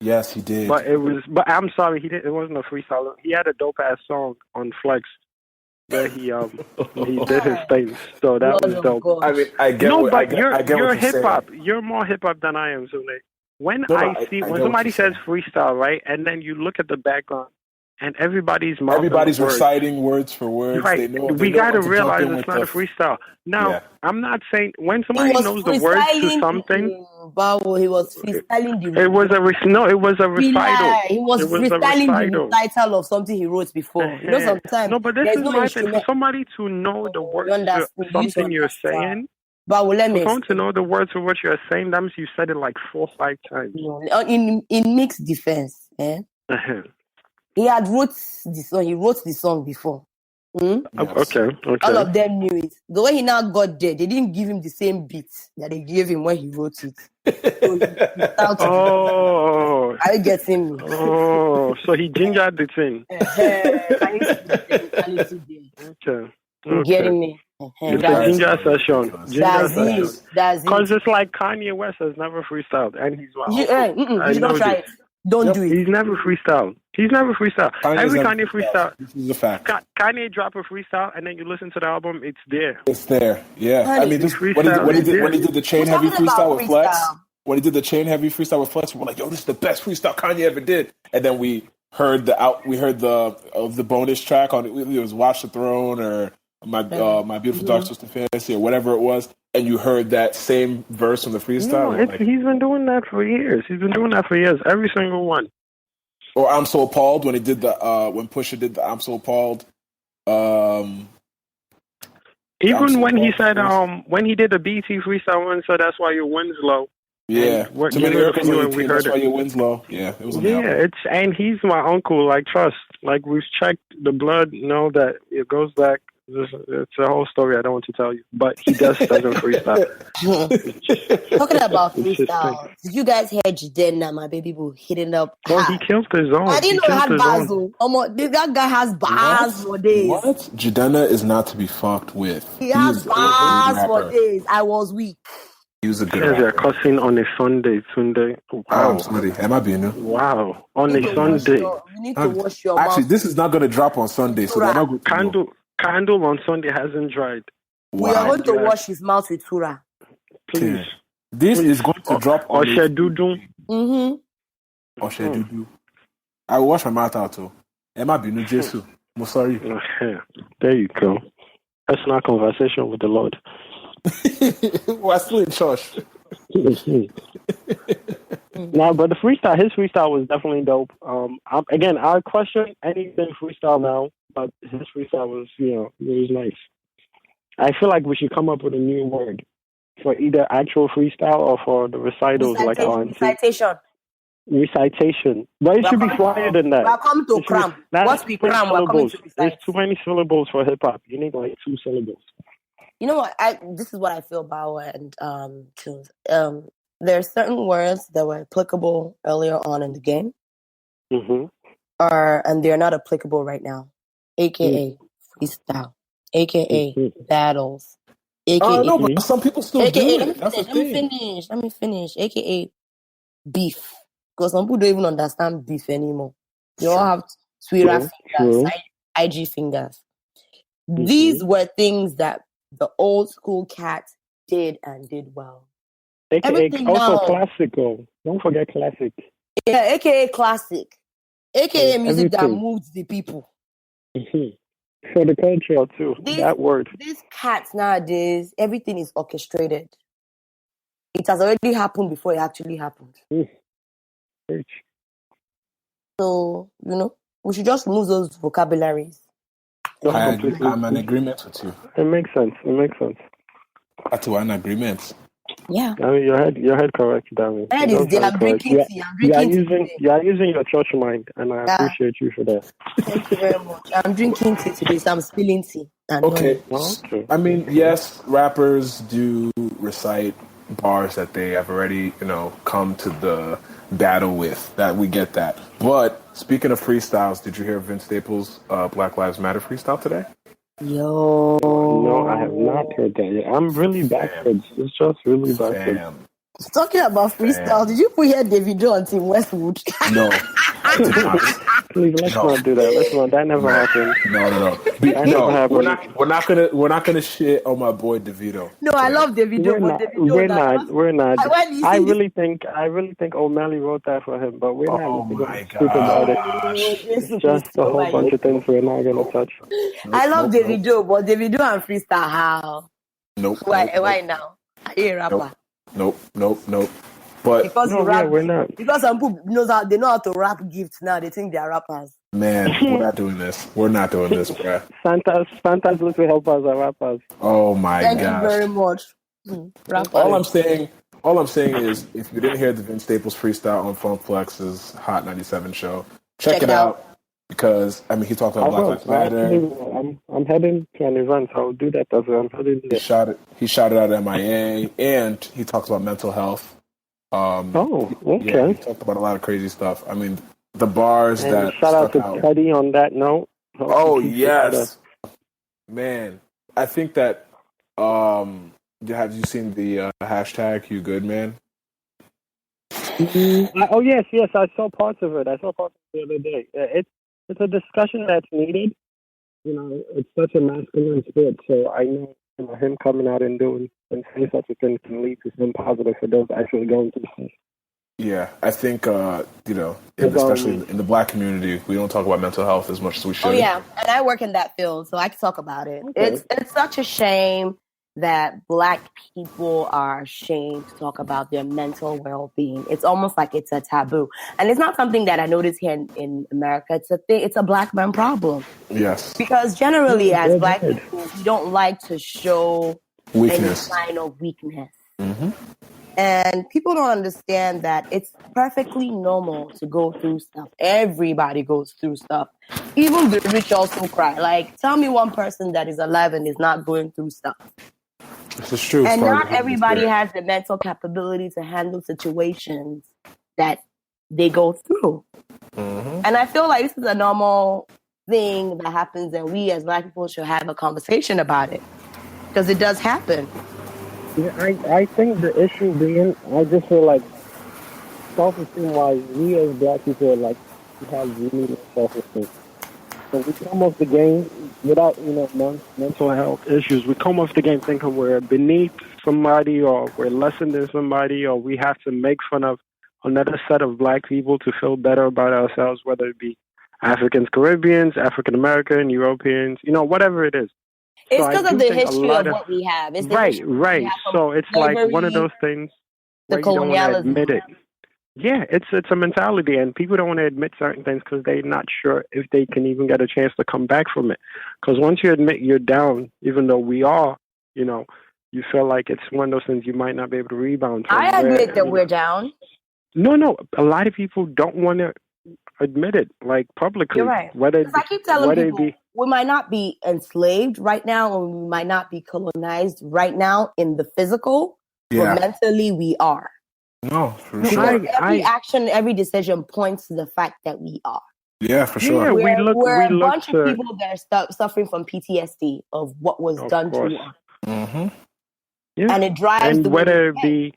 Yes, he did. But I'm sorry, it wasn't a freestyle. He had a dope ass song on Flex. Where he did his thing, so that was dope. I mean, I get you're hip hop. You're more hip hop than I am, Zune. When somebody says freestyle, right, and then you look at the background, and everybody's reciting words for words. Right. We got to realize it's not a freestyle. Now, I'm not saying when somebody knows the words to something. Bawo, he was freestyling the. It was a recital. He was freestyling the recital of something he wrote before. You know, sometimes. No, but this is my thing. For somebody to know the words to something you're saying. Bawo, let me. For someone to know the words of what you're saying, that means you said it like 4 or 5 times. No, in mixed defense, he had wrote the song. He wrote the song before. Yes. Okay. All of them knew it. The way he now got there, they didn't give him the same beat that they gave him when he wrote it. So are you getting me? Oh, so he gingered the thing. Okay. You getting me? It's a ginger session. That's it. Because it's like Kanye West has never freestyled, and he's you should not try it. Don't do it. He's never freestyled. Every Kanye freestyle. This is a fact. Kanye drop a freestyle, and then you listen to the album. It's there. It's there. Yeah. I mean, when he did the chain heavy freestyle with Flex. When he did the chain heavy freestyle with Flex, we're like, yo, this is the best freestyle Kanye ever did. And then we heard the bonus track on it. It was Watch the Throne or My Beautiful Dark Twisted Fantasy or whatever it was, and you heard that same verse from the freestyle. No, he's been doing that for years. Every single one. Or I'm So Appalled when he did when Pusha did the I'm So Appalled. Even when he said when he did the BT freestyle one, so that's why your win's low. Yeah, too many miracles when we heard it. That's why your win's low. Yeah, it was. And he's my uncle. Like, trust. Like, we've checked the blood. Know that it goes back. It's a whole story I don't want to tell you, but he doesn't freestyle. Talking about freestyle, did you guys hear Jidenna, my baby boo, hitting up? Well, he killed his own. I didn't know he had bars. That guy has bars for days. What? Jidenna is not to be fucked with. He has bars for days. I was weak. He was a good They're cussing on a Sunday. Wow. Sorry. Am I being new? Wow. On a Sunday. You need to wash your mouth. Actually, this is not going to drop on Sunday, so they're not going to Candle on Sunday hasn't dried. Wow. We are going to wash his mouth with Tura. Please. This is going to drop on Oshe Dudu. Oshe Dudu. I will wash my mouth out too. Am I being new, Jesus? I'm sorry. There you go. Personal conversation with the Lord. We're still in church. No, but his freestyle was definitely dope. Again, I question anything freestyle now, but his freestyle was, it was nice. I feel like we should come up with a new word for either actual freestyle or for the recitals like Recitation. But it should be quieter than that. We're coming to cram. What's we cram? We're coming to recite. There's too many syllables for hip hop. You need like 2 syllables. You know what? This is what I feel about and Tunes. There are certain words that were applicable earlier on in the game, and they're not applicable right now. AKA freestyle, AKA battles, AKA. No, but some people still do it. Let me finish. AKA beef, because some people don't even understand beef anymore. They all have sweeter fingers, IG fingers. These were things that the old school cats did and did well. AKA also classical. Don't forget classic. Yeah, AKA classic. AKA music that moves the people. For the culture too. That word. These cats nowadays, everything is orchestrated. It has already happened before it actually happened. So, we should just remove those vocabularies. I'm in agreement with you. It makes sense. That's an agreement. Yeah. I mean, your head correct, Dami. I'm drinking tea. You are using your church mind, and I appreciate you for that. Thank you very much. I'm drinking tea today, so I'm spilling tea. Okay. I mean, yes, rappers do recite bars that they have already, come to the battle with. That we get that. But speaking of freestyles, did you hear Vince Staples' Black Lives Matter freestyle today? Yo. No, I have not heard that yet. I'm really backwards. It's just really backwards. Talking about freestyle, did you hear Davido and Tim Westwood? No, I did not. Please, let's not do that. Let's not. That never happened. No. We're not gonna shit on my boy DeVito. No, I love Davido. We're not. I When really think O'Malley wrote that for him, but we're not. Oh my Speak about it. gosh. It's just a whole bunch of things we're not gonna touch. I love Davido, but Davido and Freestyle, how? Nope. Why now? Are you a rapper? Nope. But Because you No, yeah, rap. we're not. Because some people they know how to rap gifts now. They think they are rappers. man, we're not doing this. We're not doing this, bruh. Santa's literally help us as rappers. Oh my Thank gosh. you very much. Rappers. All I'm saying is, if you didn't hear the Vince Staples freestyle on Funk Flex's Hot 97 show, check it out. Because he talked about Black Lives Matter. I'm heading to an event. I'll do that as well. I'm heading there. He shouted out MIA, and he talks about mental health. Okay. Yeah, he talked about a lot of crazy stuff. The bars and that shout out to Cuddy on that note. Oh yes, man. I think that. Have you seen the hashtag You Good Man? Oh yes, I saw parts of it. I saw parts of it the other day. It's a discussion that's needed. It's such a masculine sport, so I know, him coming out and doing and saying such a thing can lead to some positive for those actually going through this. Yeah, I think especially in the Black community, we don't talk about mental health as much as we should. Oh yeah, and I work in that field, so I can talk about it. Okay. It's such a shame that Black people are ashamed to talk about their mental well-being. It's almost like it's a taboo. And it's not something that I notice here in America. It's a Black man problem. Yes. Because generally, as Black people, we don't like to show weakness. Any sign of weakness. Mm-hmm. And people don't understand that it's perfectly normal to go through stuff. Everybody goes through stuff. Even the rich also cry. Like, tell me one person that is alive and is not going through stuff. This is true. And not everybody has the mental capability to handle situations that they go through. Mm-hmm. And I feel like this is a normal thing that happens, and we as Black people should have a conversation about it. Because it does happen. Yeah, I think the issue being, I just feel like self-esteem wise, we as Black people we have really low self-esteem. So we come off the game without, mental health issues. We come off the game thinking we're beneath somebody or we're less than somebody or we have to make fun of another set of Black people to feel better about ourselves, whether it be Africans, Caribbeans, African American, Europeans, whatever it is. It's because of the history of what we have. It's right. So it's like one of those things where you don't want to admit it. Yeah, it's a mentality, and people don't want to admit certain things because they're not sure if they can even get a chance to come back from it. Because once you admit you're down, even though we are, you feel like it's one of those things you might not be able to rebound from. I admit that we're down. No, a lot of people don't want to admit it, publicly. You're right. I keep telling people, we might not be enslaved right now, or we might not be colonized right now in the physical, but mentally we are. No, for sure. Every action, every decision points to the fact that we are. Yeah, for sure. Yeah, we're a bunch of people that are suffering from PTSD of what was done to us. Mm-hmm. Yeah. And it drives and the whether it be.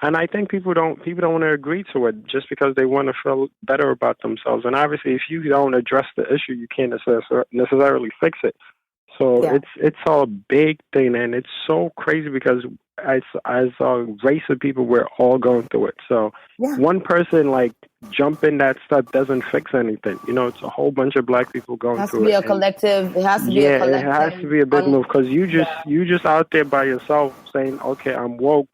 And I think people don't want to agree to it just because they want to feel better about themselves. And obviously, if you don't address the issue, you can't necessarily fix it. So it's a big thing, and it's so crazy because as a race of people, we're all going through it. So one person jumping that stuff doesn't fix anything. It's a whole bunch of Black people going through it. It has to be a collective. It has to be a collective. Yeah, it has to be a big move because you just out there by yourself saying, "Okay, I'm woke."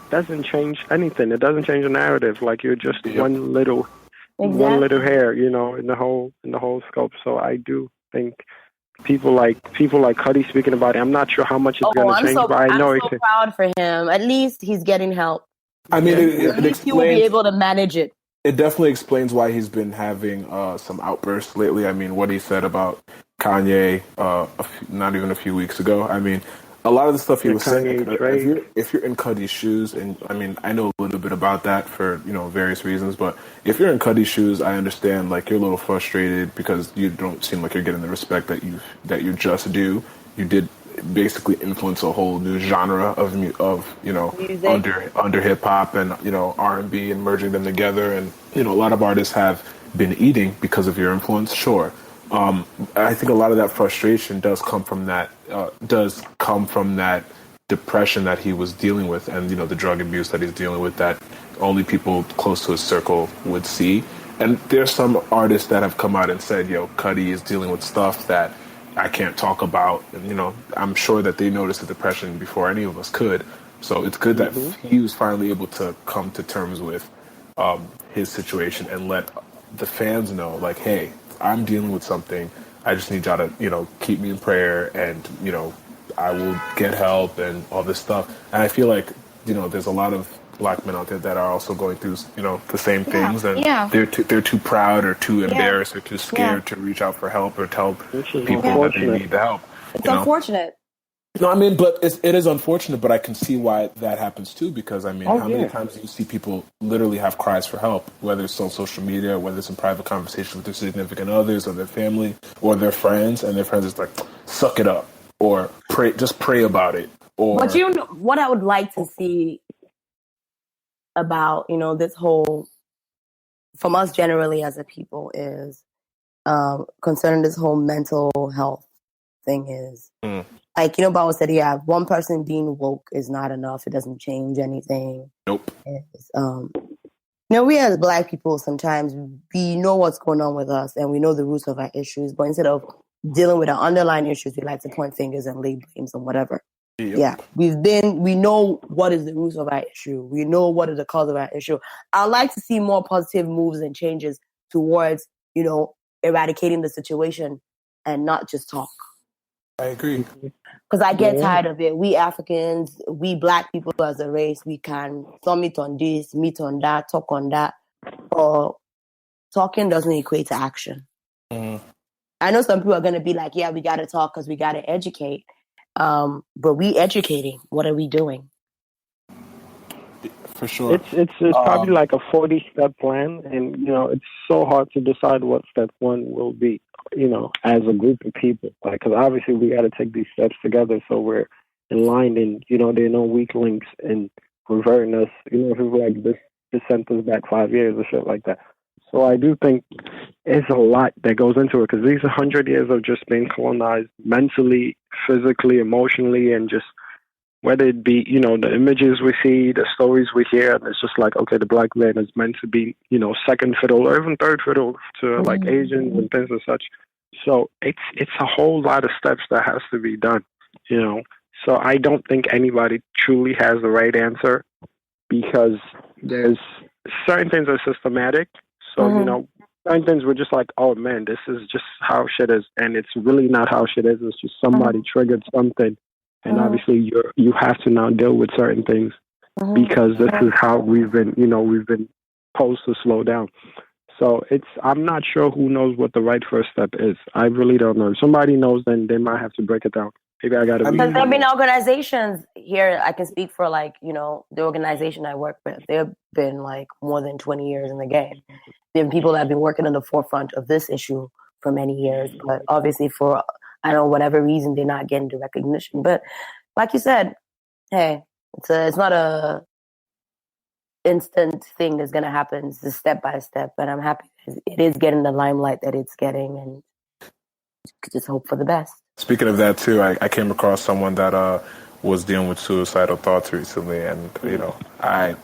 Doesn't change anything. It doesn't change the narrative. You're just one little hair, in the whole scope. So I do think people like Cuddy speaking about it. I'm not sure how much it's going to change, but I know I'm so proud for him. At least he's getting help. At least he will be able to manage it. It definitely explains why he's been having some outbursts lately. What he said about Kanye, not even a few weeks ago. A lot of the stuff he was saying, if you're in Cuddy's shoes, and I know a little bit about that for, various reasons, but if you're in Cuddy's shoes, I understand, you're a little frustrated because you don't seem like you're getting the respect that you just do. You did basically influence a whole new genre of under hip hop and, R&B and merging them together. And, a lot of artists have been eating because of your influence? Sure. I think a lot of that frustration does come from that depression that he was dealing with, and the drug abuse that he's dealing with that only people close to his circle would see. And there's some artists that have come out and said, Cudi is dealing with stuff that I can't talk about. And, I'm sure that they noticed the depression before any of us could. So it's good that he was finally able to come to terms with his situation and let the fans know, like, hey, I'm dealing with something. I just need y'all to, keep me in prayer, and, I will get help and all this stuff. And I feel like, there's a lot of Black men out there that are also going through, the same things, and they're too proud or too embarrassed or too scared to reach out for help or tell people that they need the help. It's unfortunate. No, I mean, but it is unfortunate, but I can see why that happens too, because, I mean, how many times do you see people literally have cries for help, whether it's on social media or whether it's in private conversation with their significant others or their family or their friends, and their friends is like, suck it up, or pray about it. Or, but what I would like to see about, this whole, from us generally as a people, is concerning this whole mental health thing is, like, Bawo said, one person being woke is not enough. It doesn't change anything. Nope. We as Black people, sometimes we know what's going on with us and we know the roots of our issues, but instead of dealing with our underlying issues, we like to point fingers and lay blames and whatever. Yep. Yeah, we know what is the roots of our issue. We know what is the cause of our issue. I'd like to see more positive moves and changes towards, eradicating the situation and not just talk. I agree. Because I get tired of it. We Africans, we Black people as a race, we can summit on this, meet on that, talk on that. Or talking doesn't equate to action. Mm-hmm. I know some people are going to be like, we got to talk because we got to educate. But we educating. What are we doing? For sure. It's probably like a 40-step plan. And, it's so hard to decide what step one will be. As a group of people, because obviously we got to take these steps together so we're in line, and there are no weak links in reverting us. People like this sent us back 5 years or shit like that. So I do think there's a lot that goes into it, because these 100 years of just being colonized mentally, physically, emotionally, and just whether it be the images we see, the stories we hear, and it's just like, okay, the Black man is meant to be second fiddle or even third fiddle to like Asians and things and such. So it's a whole lot of steps that has to be done, So I don't think anybody truly has the right answer, because there's certain things are systematic. So, certain things we're just like, oh man, this is just how shit is. And it's really not how shit is. It's just somebody triggered something. And obviously you have to now deal with certain things because this is how we've been posed to slow down. So I'm not sure who knows what the right first step is. I really don't know. If somebody knows, then they might have to break it down. Maybe I got to. Because there have been organizations here. I can speak for the organization I work with. They've been like more than 20 years in the game. There are people that have been working on the forefront of this issue for many years, but obviously for whatever reason, they're not getting the recognition. But like you said, hey, it's not a instant thing that's going to happen. It's a step by step, but I'm happy it is getting the limelight that it's getting, and just hope for the best. Speaking of that too, I came across someone that was dealing with suicidal thoughts recently, and I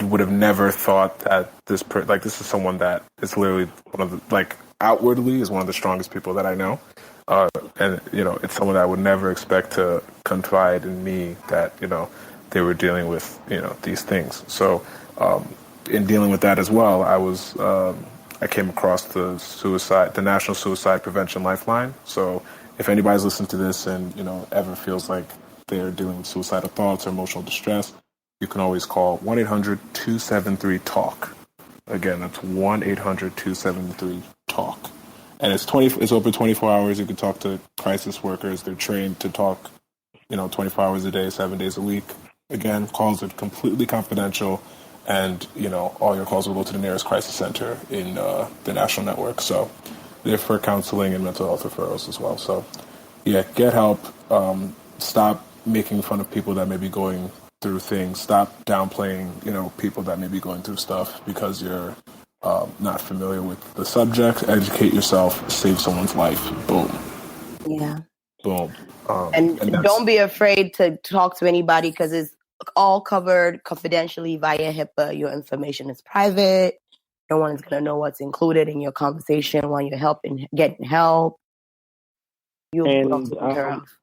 would have never thought that this is someone that is literally one of the outwardly is one of the strongest people that I know. And it's someone that I would never expect to confide in me that they were dealing with these things. So in dealing with that as well, I came across the National Suicide Prevention Lifeline. So if anybody's listening to this and ever feels like they're dealing with suicidal thoughts or emotional distress, you can always call 1-800-273-TALK. Again, that's 1-800-273-TALK. And it's open 24 hours. You can talk to crisis workers. They're trained to talk, 24 hours a day, 7 days a week. Again, calls are completely confidential, and all your calls will go to the nearest crisis center in the national network. So they're for counseling and mental health referrals as well. So get help. Stop making fun of people that may be going through things. Stop downplaying, people that may be going through stuff because you're not familiar with the subject, educate yourself, save someone's life. Boom. Yeah. Boom. And don't be afraid to talk to anybody because it's all covered confidentially via HIPAA. Your information is private. No one is going to know what's included in your conversation when you're getting help. And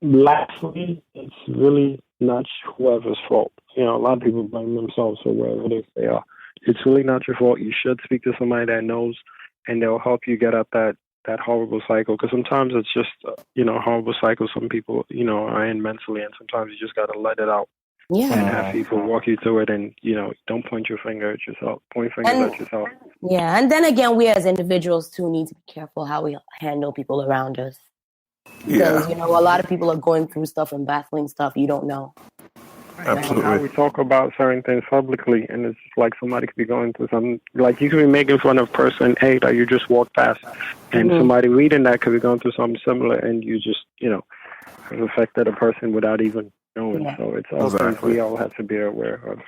lastly, it's really not whoever's fault. A lot of people blame themselves for wherever they are. It's really not your fault. You should speak to somebody that knows, and they'll help you get out that horrible cycle. Because sometimes it's just, a horrible cycle some people, are in mentally, and sometimes you just got to let it out. Yeah. And have people walk you through it, and, don't point your finger at yourself. Point fingers at yourself. Yeah, and then again, we as individuals, too, need to be careful how we handle people around us. Because, a lot of people are going through stuff and battling stuff you don't know. Absolutely. How we talk about certain things publicly, and it's like somebody could be going through something. Like you could be making fun of person A that you just walked past, and somebody reading that could be going through something similar, and you just, have affected a person without even knowing. Yeah. So it's all things we all have to be aware of.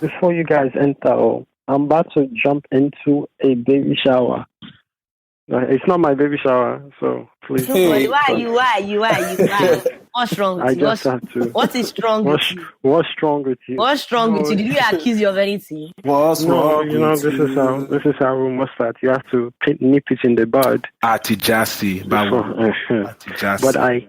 Before you guys enter, I'm about to jump into a baby shower. It's not my baby shower, so please. Hey. Why? What's wrong with you? I just have to. What is strong with you? What's strong with you? What's strong with you? Did you accuse you of anything? What's wrong with you? This is how we must start. You have to nip it in the bud. Atijasi. But I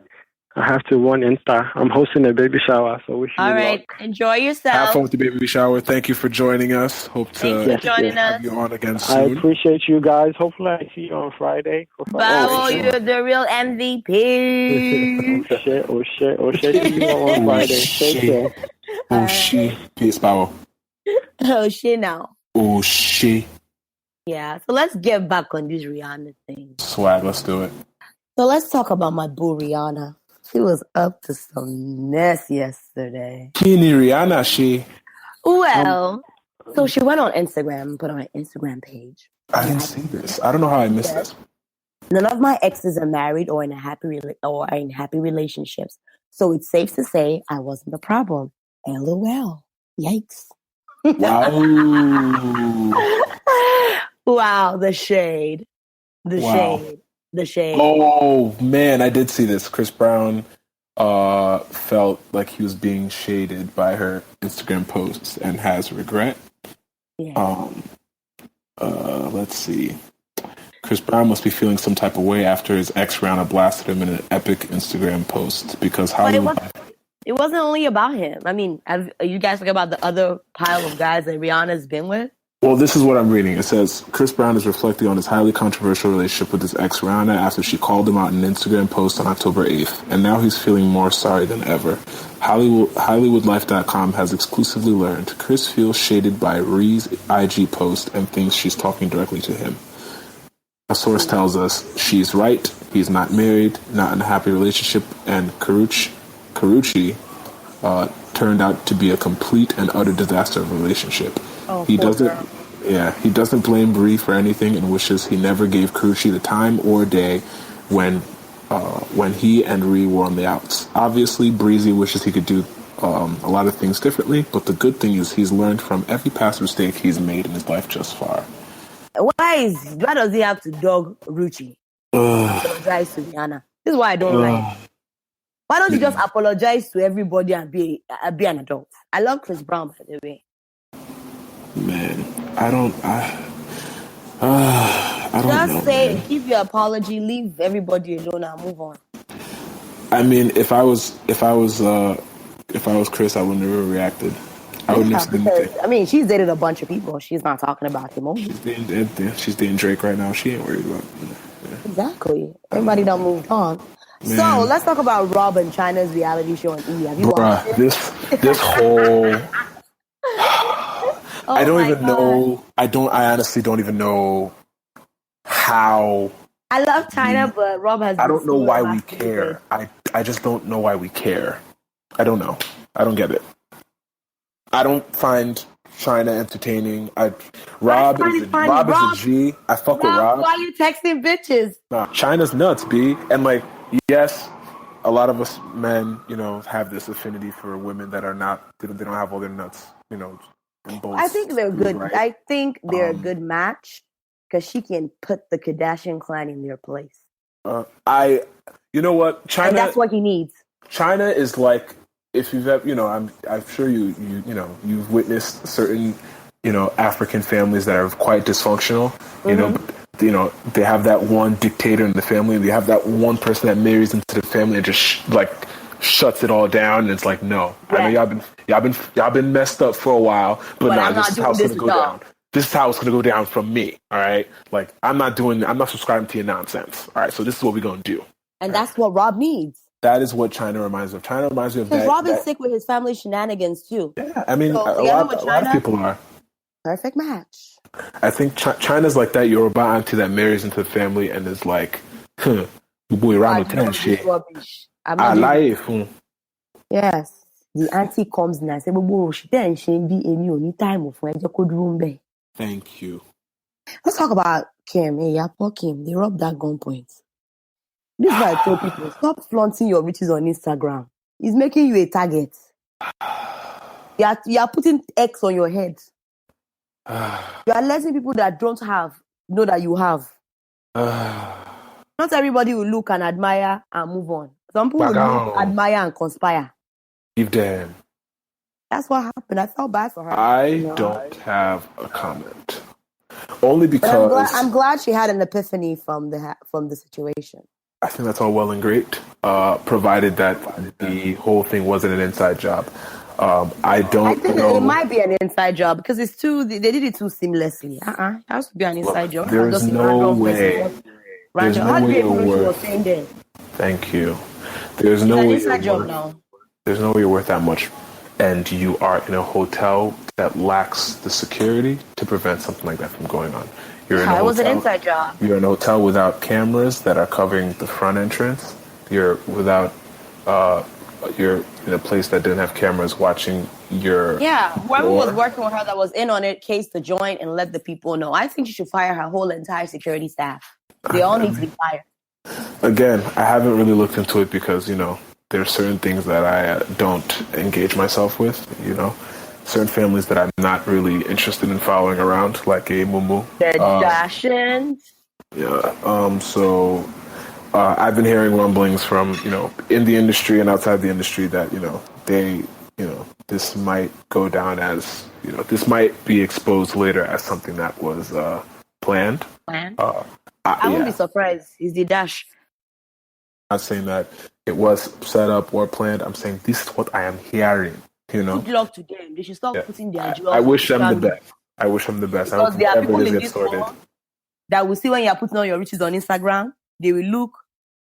have to run and start. I'm hosting a baby shower, so wish you all right. luck. Enjoy yourself. Have fun with the baby shower. Thank you for joining us. Hope to have you on again soon. I appreciate you guys. Hopefully I see you on Friday. Bawo, you're the real MVP. Oh shit. See you on Friday. Take care. Oh shit. Peace, Bawo. Oh shit now. Oh shit. Yeah, so let's get back on this Rihanna thing. Swag, let's do it. So let's talk about my boo Rihanna. She was up to some mess yesterday. Kini Rihanna, she. Well, so she went on Instagram and put on an Instagram page. I didn't see this. I don't know how I missed this. None of my exes are married or in happy relationships, so it's safe to say I wasn't the problem. LOL. Yikes. Wow. Wow, the shade. The shade. Oh man, I did see this. Chris Brown felt like he was being shaded by her Instagram posts and has regret. Yeah. Let's see. Chris Brown must be feeling some type of way after his ex Rihanna blasted him in an epic Instagram post because it wasn't only about him. I mean, you guys forget about the other pile of guys that Rihanna's been with? Well, this is what I'm reading. It says, Chris Brown is reflecting on his highly controversial relationship with his ex Rihanna after she called him out in an Instagram post on October 8th, and now he's feeling more sorry than ever. HollywoodLife.com has exclusively learned Chris feels shaded by Rhee's IG post and thinks she's talking directly to him. A source tells us she's right, he's not married, not in a happy relationship, and Karrueche turned out to be a complete and utter disaster of a relationship. He doesn't blame Bree for anything and wishes he never gave Karrueche the time or day when he and Ree were on the outs. Obviously, Breezy wishes he could do a lot of things differently, but the good thing is he's learned from every past mistake he's made in his life just far. Why does he have to dog Ruchi? Apologize to Rihanna. This is why I don't like. Why don't you just apologize to everybody and be an adult? I love Chris Brown, by the way. Man, I don't know. Just say, give your apology, leave everybody alone, and move on. I mean, if I was Chris, I would never have reacted. I wouldn't have said anything. I mean, she's dated a bunch of people. She's not talking about him only. She's dating Drake right now. She ain't worried about it. Yeah. Exactly. Everybody done moved on. Man. So let's talk about Rob and China's reality show on E! Have you watched it? This whole. I don't even know. I honestly don't even know how. I love China, but Rob has. I don't know why we care. I just don't know why we care. I don't know. I don't get it. I don't find China entertaining. Rob is a G. I fuck with Rob. Why are you texting bitches? Nah, China's nuts, B. And yes, a lot of us men, have this affinity for women that are not. They don't have all their nuts, I think they're good. Right? I think they're a good match because she can put the Kardashian clan in their place. You know what? China. And that's what he needs. China is like, if you've ever, I'm sure you've witnessed certain, African families that are quite dysfunctional. They have that one dictator in the family, and they have that one person that marries into the family and just shuts it all down. And it's like, no, I know y'all been messed up for a while, but nah, this is how it's gonna go down. This is how it's gonna go down from me. All right, like I'm not subscribing to your nonsense. All right, so this is what we're gonna do. And that's what Rob needs. That is what China reminds me of. China reminds me of that. Because Rob is sick with his family shenanigans too. Yeah, I mean, a lot of people are. Perfect match. I think China's like that Yoruba auntie that marries into the family and is like, boy, Iranu shit. I lie. Yes. The auntie comes and I say, thank you. Let's talk about Kim. Hey, poor Kim. They robbed that gunpoint. This is why I tell people, stop flaunting your riches on Instagram. It's making you a target. You are putting X on your head. You are letting people that don't have know that you have. Not everybody will look and admire and move on. Some people will look, admire and conspire. Give them. That's what happened. I felt bad for her. I don't have a comment. Only because I'm glad she had an epiphany from the situation. I think that's all well and great, provided that the whole thing wasn't an inside job. I think know. It might be an inside job because it's they did it too seamlessly. It has to be an inside job. There's no way. There's no way you're worth. Thank you. There's no way you're worth. There's no way you're worth that much, and you are in a hotel that lacks the security to prevent something like that from going on. It was an inside job. You're in a hotel without cameras that are covering the front entrance. You're without. You're in a place that didn't have cameras watching your. Yeah, whoever was working with her that was in on it, case the joint and let the people know. I think she should fire her whole entire security staff. They all need to be fired. Again, I haven't really looked into it because there are certain things that I don't engage myself with. Certain families that I'm not really interested in following around, like a Mumu. The Kardashians. Yeah. So I've been hearing rumblings from in the industry and outside the industry that they this might go down as this might be exposed later as something that was planned. I wouldn't be surprised. It's the dash. I'm not saying that it was set up or planned. I'm saying this is what I am hearing. Good luck to them. They should stop putting their jewels. I wish them the best. I wish them the best. Because there are people in this world that will see when you're putting all your riches on Instagram, they will look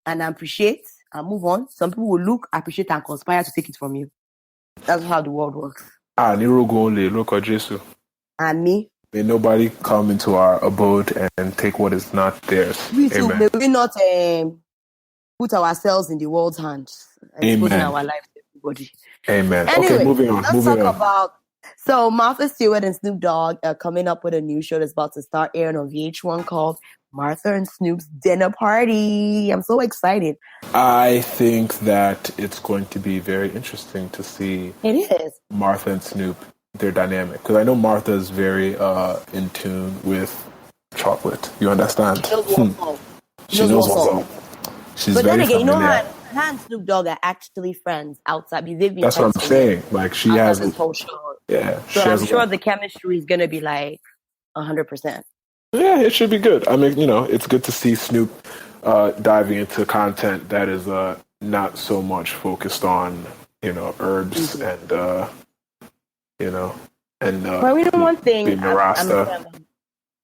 and appreciate and move on. Some people will look, appreciate, and conspire to take it from you. That's how the world works. And me. May nobody come into our abode and take what is not theirs. We too, may we not put ourselves in the world's hands and exposing our lives to everybody. Amen. Anyway, okay, moving on. Let's talk about. So Martha Stewart and Snoop Dogg are coming up with a new show that's about to start airing on VH1 called Martha and Snoop's Dinner Party. I'm so excited. I think that it's going to be very interesting to see. It is. Martha and Snoop, their dynamic. Because I know Martha is very in tune with chocolate. You understand? She knows what's up. She's but very then again, familiar. her and Snoop Dogg are actually friends outside. That's what I'm saying. Like she has this whole show. Yeah. So I'm sure the chemistry is gonna be like 100%. Yeah, it should be good. I mean, it's good to see Snoop diving into content that is not so much focused on herbs and But one thing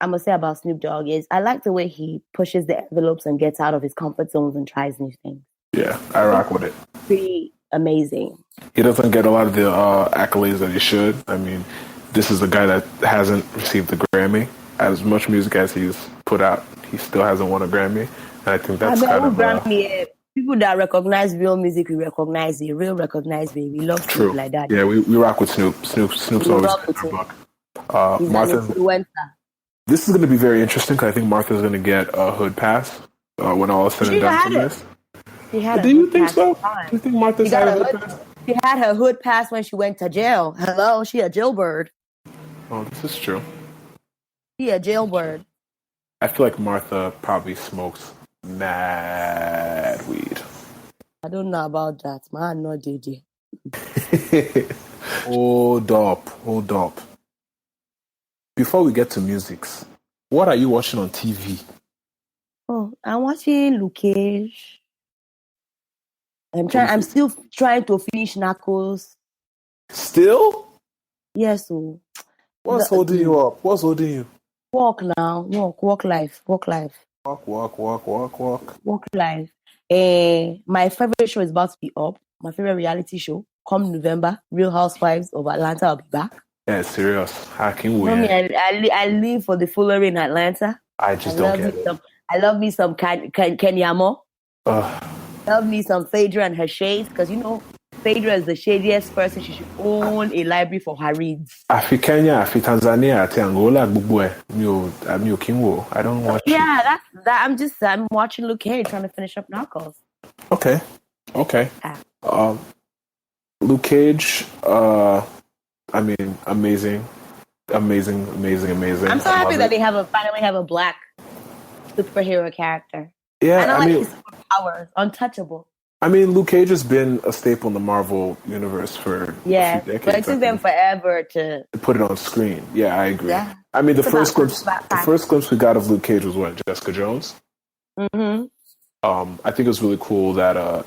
I'm gonna say about Snoop Dogg is I like the way he pushes the envelopes and gets out of his comfort zones and tries new things. Yeah, I rock with it. Pretty amazing. He doesn't get a lot of the accolades that he should. I mean, this is a guy that hasn't received the Grammy. As much music as he's put out, he still hasn't won a Grammy. And I think that's kind of Grammy. People that recognize real music, we recognize it. Real recognize me. We love Snoop like that. Yeah, we rock with Snoop. Snoop's always in our book. Martha. This is going to be very interesting because I think Martha's going to get a hood pass when all is said and done from this. Do you think so? Do you think Martha's had a hood pass? She had her hood pass when she went to jail. Hello, she a jailbird. Oh, this is true. Yeah, jailbird. I feel like Martha probably smokes mad weed. I don't know about that. Man, not DJ. Hold up. Before we get to musics, what are you watching on TV? Oh, I'm watching Luke Cage. I'm still trying to finish Knuckles. Still? Yes, so What's holding you up? What's holding you? Walk now. Walk life. Walk life. My favorite show is about to be up. My favorite reality show. Come November, Real Housewives of Atlanta. I'll be back. Yeah, serious. I can wait. Mommy, I live for the Fuller in Atlanta. I don't get it. I love me some Kenyamo. Love me some Phaedra and her shades, because you know Phaedra is the shadiest person. She should own a library for her reads. Afi Kenya, Afi Tanzania, Afi Angola, I don't watch. Yeah, I'm watching Luke Cage, trying to finish up Knuckles. Okay. Luke Cage, I mean, amazing. I'm so happy that they finally have a black superhero character. Yeah, and I mean, his superpowers, untouchable. I mean, Luke Cage has been a staple in the Marvel universe for a few decades. But it took them forever to put it on screen. Yeah, I agree. Yeah. I mean, the first glimpse we got of Luke Cage was what, Jessica Jones? Mm-hmm. I think it was really cool that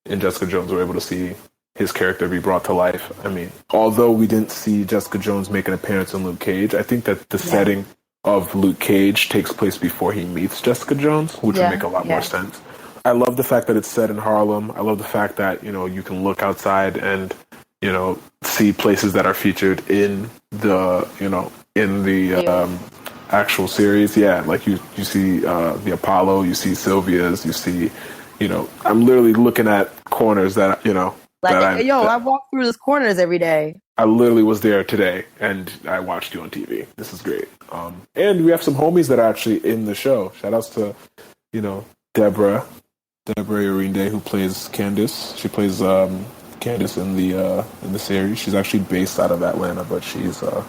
in Jessica Jones we were able to see his character be brought to life. I mean, although we didn't see Jessica Jones make an appearance in Luke Cage, I think that the setting of Luke Cage takes place before he meets Jessica Jones, which would make a lot more sense. I love the fact that it's set in Harlem. I love the fact that, you know, you can look outside and, you know, see places that are featured in the, you know, actual series. Yeah, like you see the Apollo, you see Sylvia's, you see, you know, I'm literally looking at corners that, you know, I walk through those corners every day. I literally was there today, and I watched you on TV. This is great. And we have some homies that are actually in the show. Shout outs to, you know, Deborah Yorinde, who plays Candace. She plays Candace in the series. She's actually based out of Atlanta, but she's here.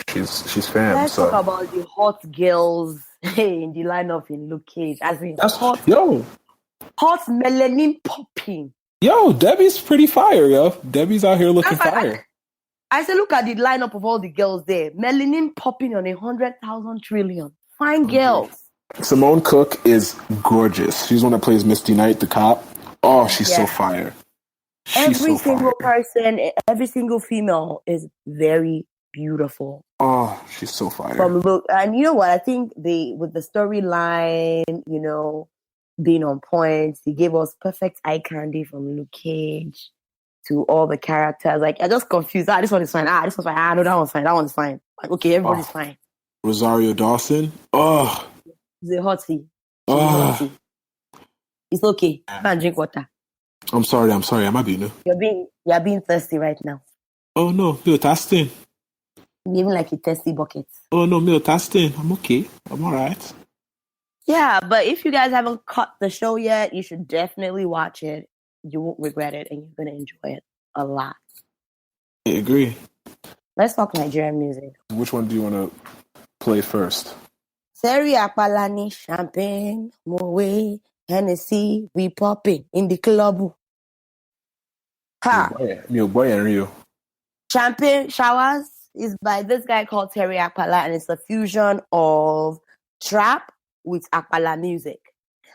She's fam. Let's talk about the hot girls in the lineup in Luke Cage. Hot melanin popping. Yo, Debbie's pretty fire, yo. Debbie's out here looking fire. I said, look at the lineup of all the girls there. Melanin popping on 100,000 trillion. Fine girls. Simone Cook is gorgeous. She's one that plays Misty Knight, the cop. Oh, she's so fire. Every single person, every single female is very beautiful. Oh, she's so fire. And you know what? I think with the storyline, you know, being on point, he gave us perfect eye candy from Luke Cage to all the characters. Like, I just confused. This one is fine. This one's fine. No, that one's fine. That one's fine. Like, okay, everybody's fine. Rosario Dawson. Oh, he's a hottie. Hottie. It's okay. Can't drink water. I'm sorry. I'm a bit. You're being thirsty right now. Oh no, you're thirsty. Even like a thirsty bucket. Oh no, you're thirsty. I'm okay. I'm all right. Yeah, but if you guys haven't caught the show yet, you should definitely watch it. You won't regret it, and you're going to enjoy it a lot. I agree. Let's talk Nigerian music. Which one do you want to play first? Seri Apalani, Champagne, Moe, Hennessy, we popping in the club. Ha! Boy and Rio. Champagne Showers is by this guy called Terry Akpala, and it's a fusion of trap with Akpala music.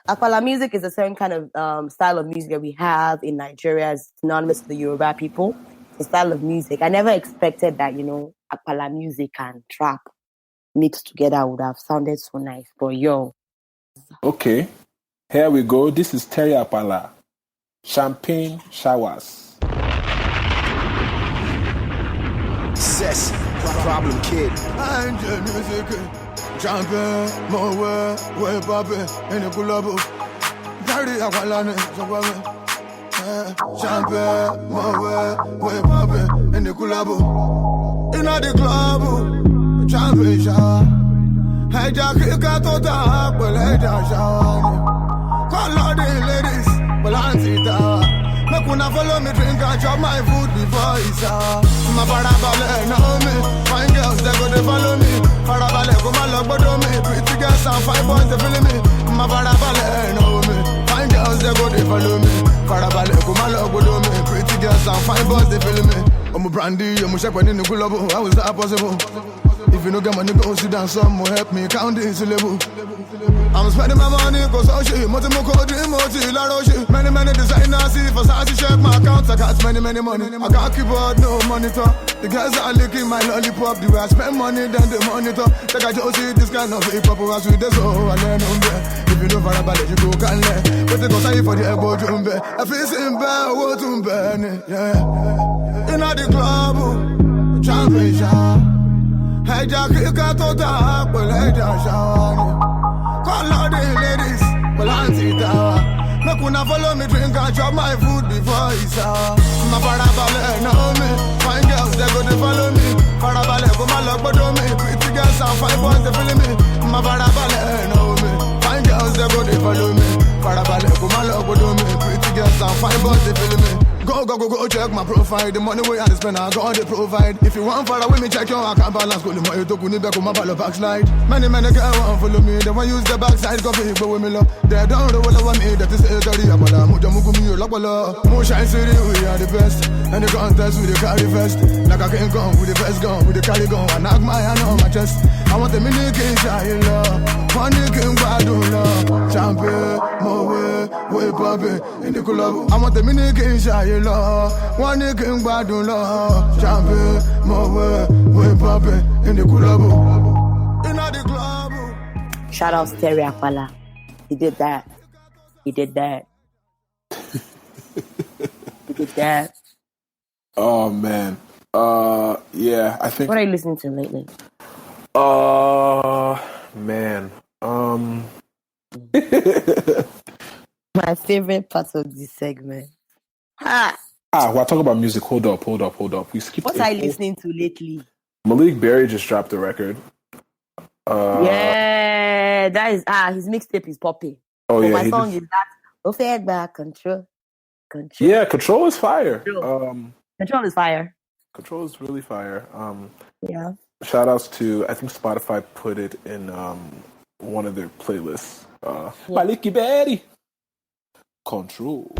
Akpala music is a certain kind of style of music that we have in Nigeria as synonymous to the Yoruba people. It's a style of music. I never expected that, you know, Akpala music and trap mixed together would have sounded so nice. But yo. Okay. Here we go. This is Terry Akpala. Champagne Showers. Success. Problem kid. Champion, more way poppin' in the club. Dirty, I want champion, more way poppin' in the club. In the club, champion shower. Hey, Jackie, got to talk, but hey, shower. Call all the ladies, but I'm sitting. Make una follow me, drink and chop my food before it's out. My parabale, know me. Fine girls, they go to follow me. Parabale, come along, but me. Pretty girls and fine boys, they feeling me. My parabale, know me. Fine girls, they go to follow me. Parabale, come along, but me. Pretty girls and fine boys, they feeling me. I'm a brandy, I'm a shepherd in the club. How is that possible? If you don't get money, go sit down, some will help me count this level. I'm spending my money, cause all shit. Motimoko, dream, la roshi. Many designers, see for Sassy, check my accounts. I got many money. I got keyboard, no monitor. The girls are licking my lollipop. The way I spend money, then the monitor. Like I just see this kind of hip-hop, as with the soul, I learn on there. If you know for a ballet, you go can learn. But they go say for the elbow, jumbe. I feel simple, what to burn, yeah. In the club, championship. Hey, Jack, you can't talk to but hey, Jack, call all the ladies, but I'm tower. Make una follow me, drink and chop my food before it's out. My parabale, know me. Fine girls, they go to follow me. Parabale, come along, but me. Pretty girls and fine boys, they feeling me. My parabale, know me. Fine girls, they go to follow me. Parabale, come along, but me. Pretty girls and fine boys, they feeling me. Go, check my profile. The money way I spend, I got the provide. If you want follow with me, check your account balance. Go to my YouTube, you back on my ball backslide. Many girls want follow me. They want use the backside, go big, but with me love. They don't know what I want me, that is a dirty abala. Mujamugu, lock bala. Motion City, we are the best. And the contest with the carry vest. Like I can't come with the best gun, with the carry gun. I knock my hand on my chest. I want the mini king, shy love. Funny king, badula. Champion, way poppin' in the club. I want the mini king, shy love. One king, badula. Champion, way poppin' in the club. In the club. Shout out Terry Wahala. He did that. He did that. Oh man. Yeah, I think. What are you listening to lately? Man. My favorite part of this segment. We're talking about music. Hold up. We skipped. What are you listening to lately? Malik Berry just dropped a record. Yeah, that is his mixtape is popping. Oh yeah, my song is that Perfect back control. Yeah, Control is fire. Control is fire. Control is really fire. Yeah. Shout outs to, I think Spotify put it in one of their playlists. Malik Berry. Control.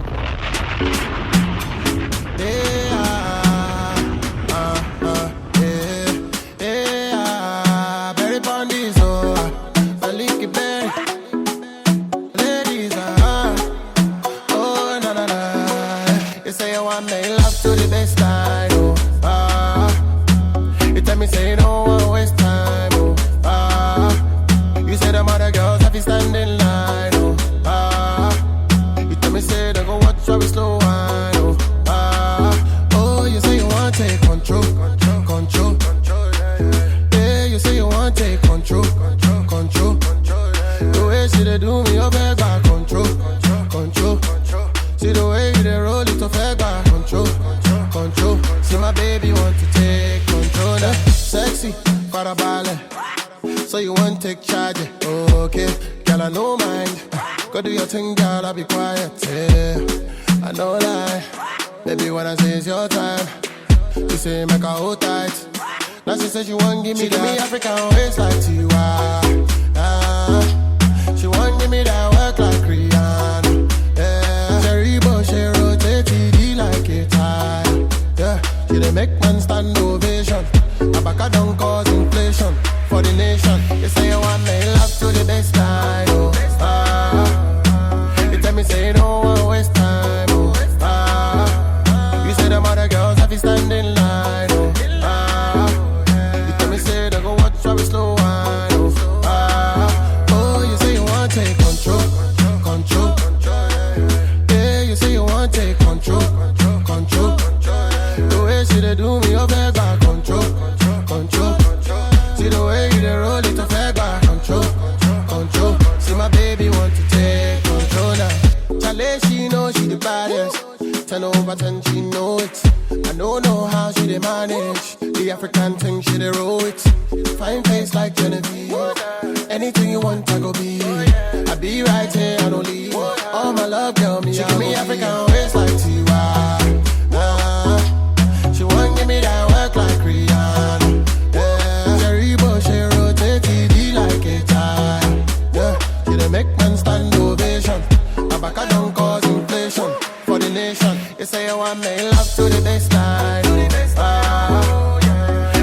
So you want to take charge, okay? Girl, I no mind. Go do your thing, girl, I'll be quiet, yeah. I know lie. Baby, when I say it's your time, you say make her hold tight. Now she says she want give me African waist like Tiwa. She want give me that work like Rihanna. Yeah, Cherry Bush, she rotate TD like a tie. Yeah, she dey make man stand ovation. Abaka don't cause inflation for the nation. You say you want me love to the best time. You tell me say you don't want waste time. You say them other girls have to stand in line. You tell me say they go watch how we slow wine. You say you want take control. Yeah, you say you want take control. The way she dey do me, over back control. See the way you dey roll it, fair back control. See my baby want to take control now. Chale, she know she the baddest. 10 over 10, she know it. I don't know how she dey manage. The African thing, she dey roll it. Fine face like Genevieve. Anything you want, I go be. I be right here, I don't leave. All my love, girl, me, she give me African waist like Tiwa. to the baseline.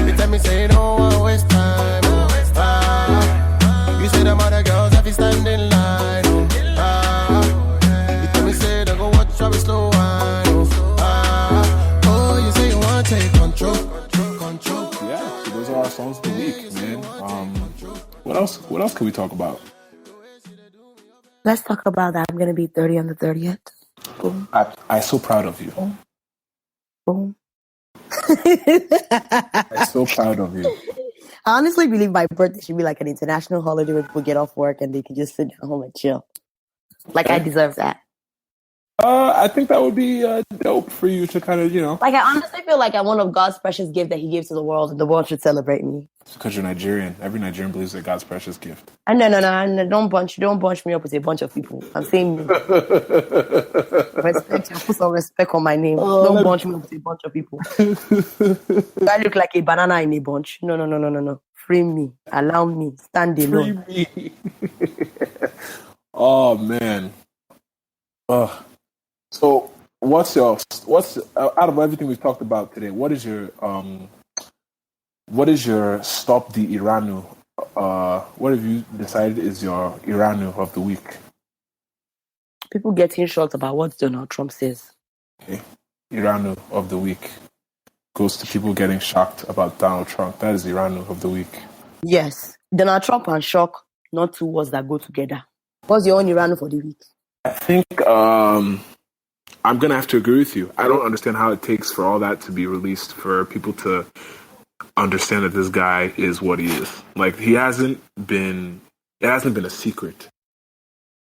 You tell me say you don't want to waste time. You say them other girls have to stand in line. You tell me say don't go watch how we slow wine. Oh, you say you want to take control. Yeah, so those are our songs of the week, man. What else can we talk about? Let's talk about that. I'm gonna be 30 on the 30th. Boom. I'm so proud of you. Boom. I'm so proud of you. I honestly believe my birthday should be like an international holiday where people get off work and they can just sit down home and chill. Like, I deserve that. I think that would be dope for you to kind of, Like, I honestly feel like I'm one of God's precious gifts that He gave to the world, and the world should celebrate me. It's because you're Nigerian. Every Nigerian believes that God's precious gift. No. Don't bunch me up with a bunch of people. I'm saying me. Respect. Put some respect on my name. Don't bunch me up with a bunch of people. Do I look like a banana in a bunch? No. Free me. Allow me. Stand alone. Free me. Oh, man. So what's out of everything we've talked about today, what is your stop the Iranu? What have you decided is your Iranu of the week? People getting shocked about what Donald Trump says. Okay. Iranu of the week goes to people getting shocked about Donald Trump. That is Iranu of the week. Yes. Donald Trump and shock, not two words that go together. What's your own Iranu for the week? I think I'm going to have to agree with you. I don't understand how it takes for all that to be released for people to understand that this guy is what he is. Like, it hasn't been a secret.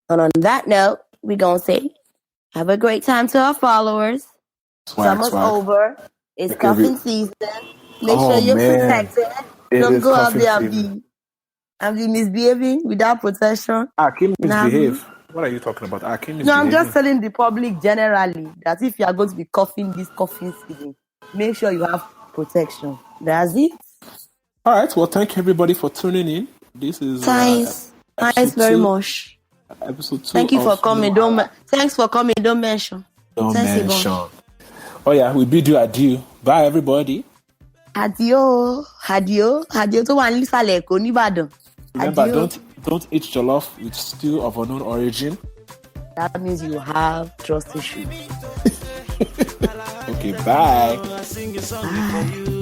And on that note, we're going to say, have a great time to our followers. Summer's over. It's cuffing season. Make sure you're protected. Don't go out there and be misbehaving without protection. Akim misbehave. What are you talking about? No, I'm just telling the public generally that if you are going to be coughing this coughing season, make sure you have protection. That's it. All right. Well, thank you everybody for tuning in. This is thanks very much. Episode 2. Thank you for coming. Thanks for coming. Don't mention. Don't mention. Oh yeah, we bid you adieu. Bye everybody. Adieu. To one listen kò ní Ìbàdàn. Remember, don't eat jollof with stew of unknown origin. That means you have trust issues. Okay, bye. Bye.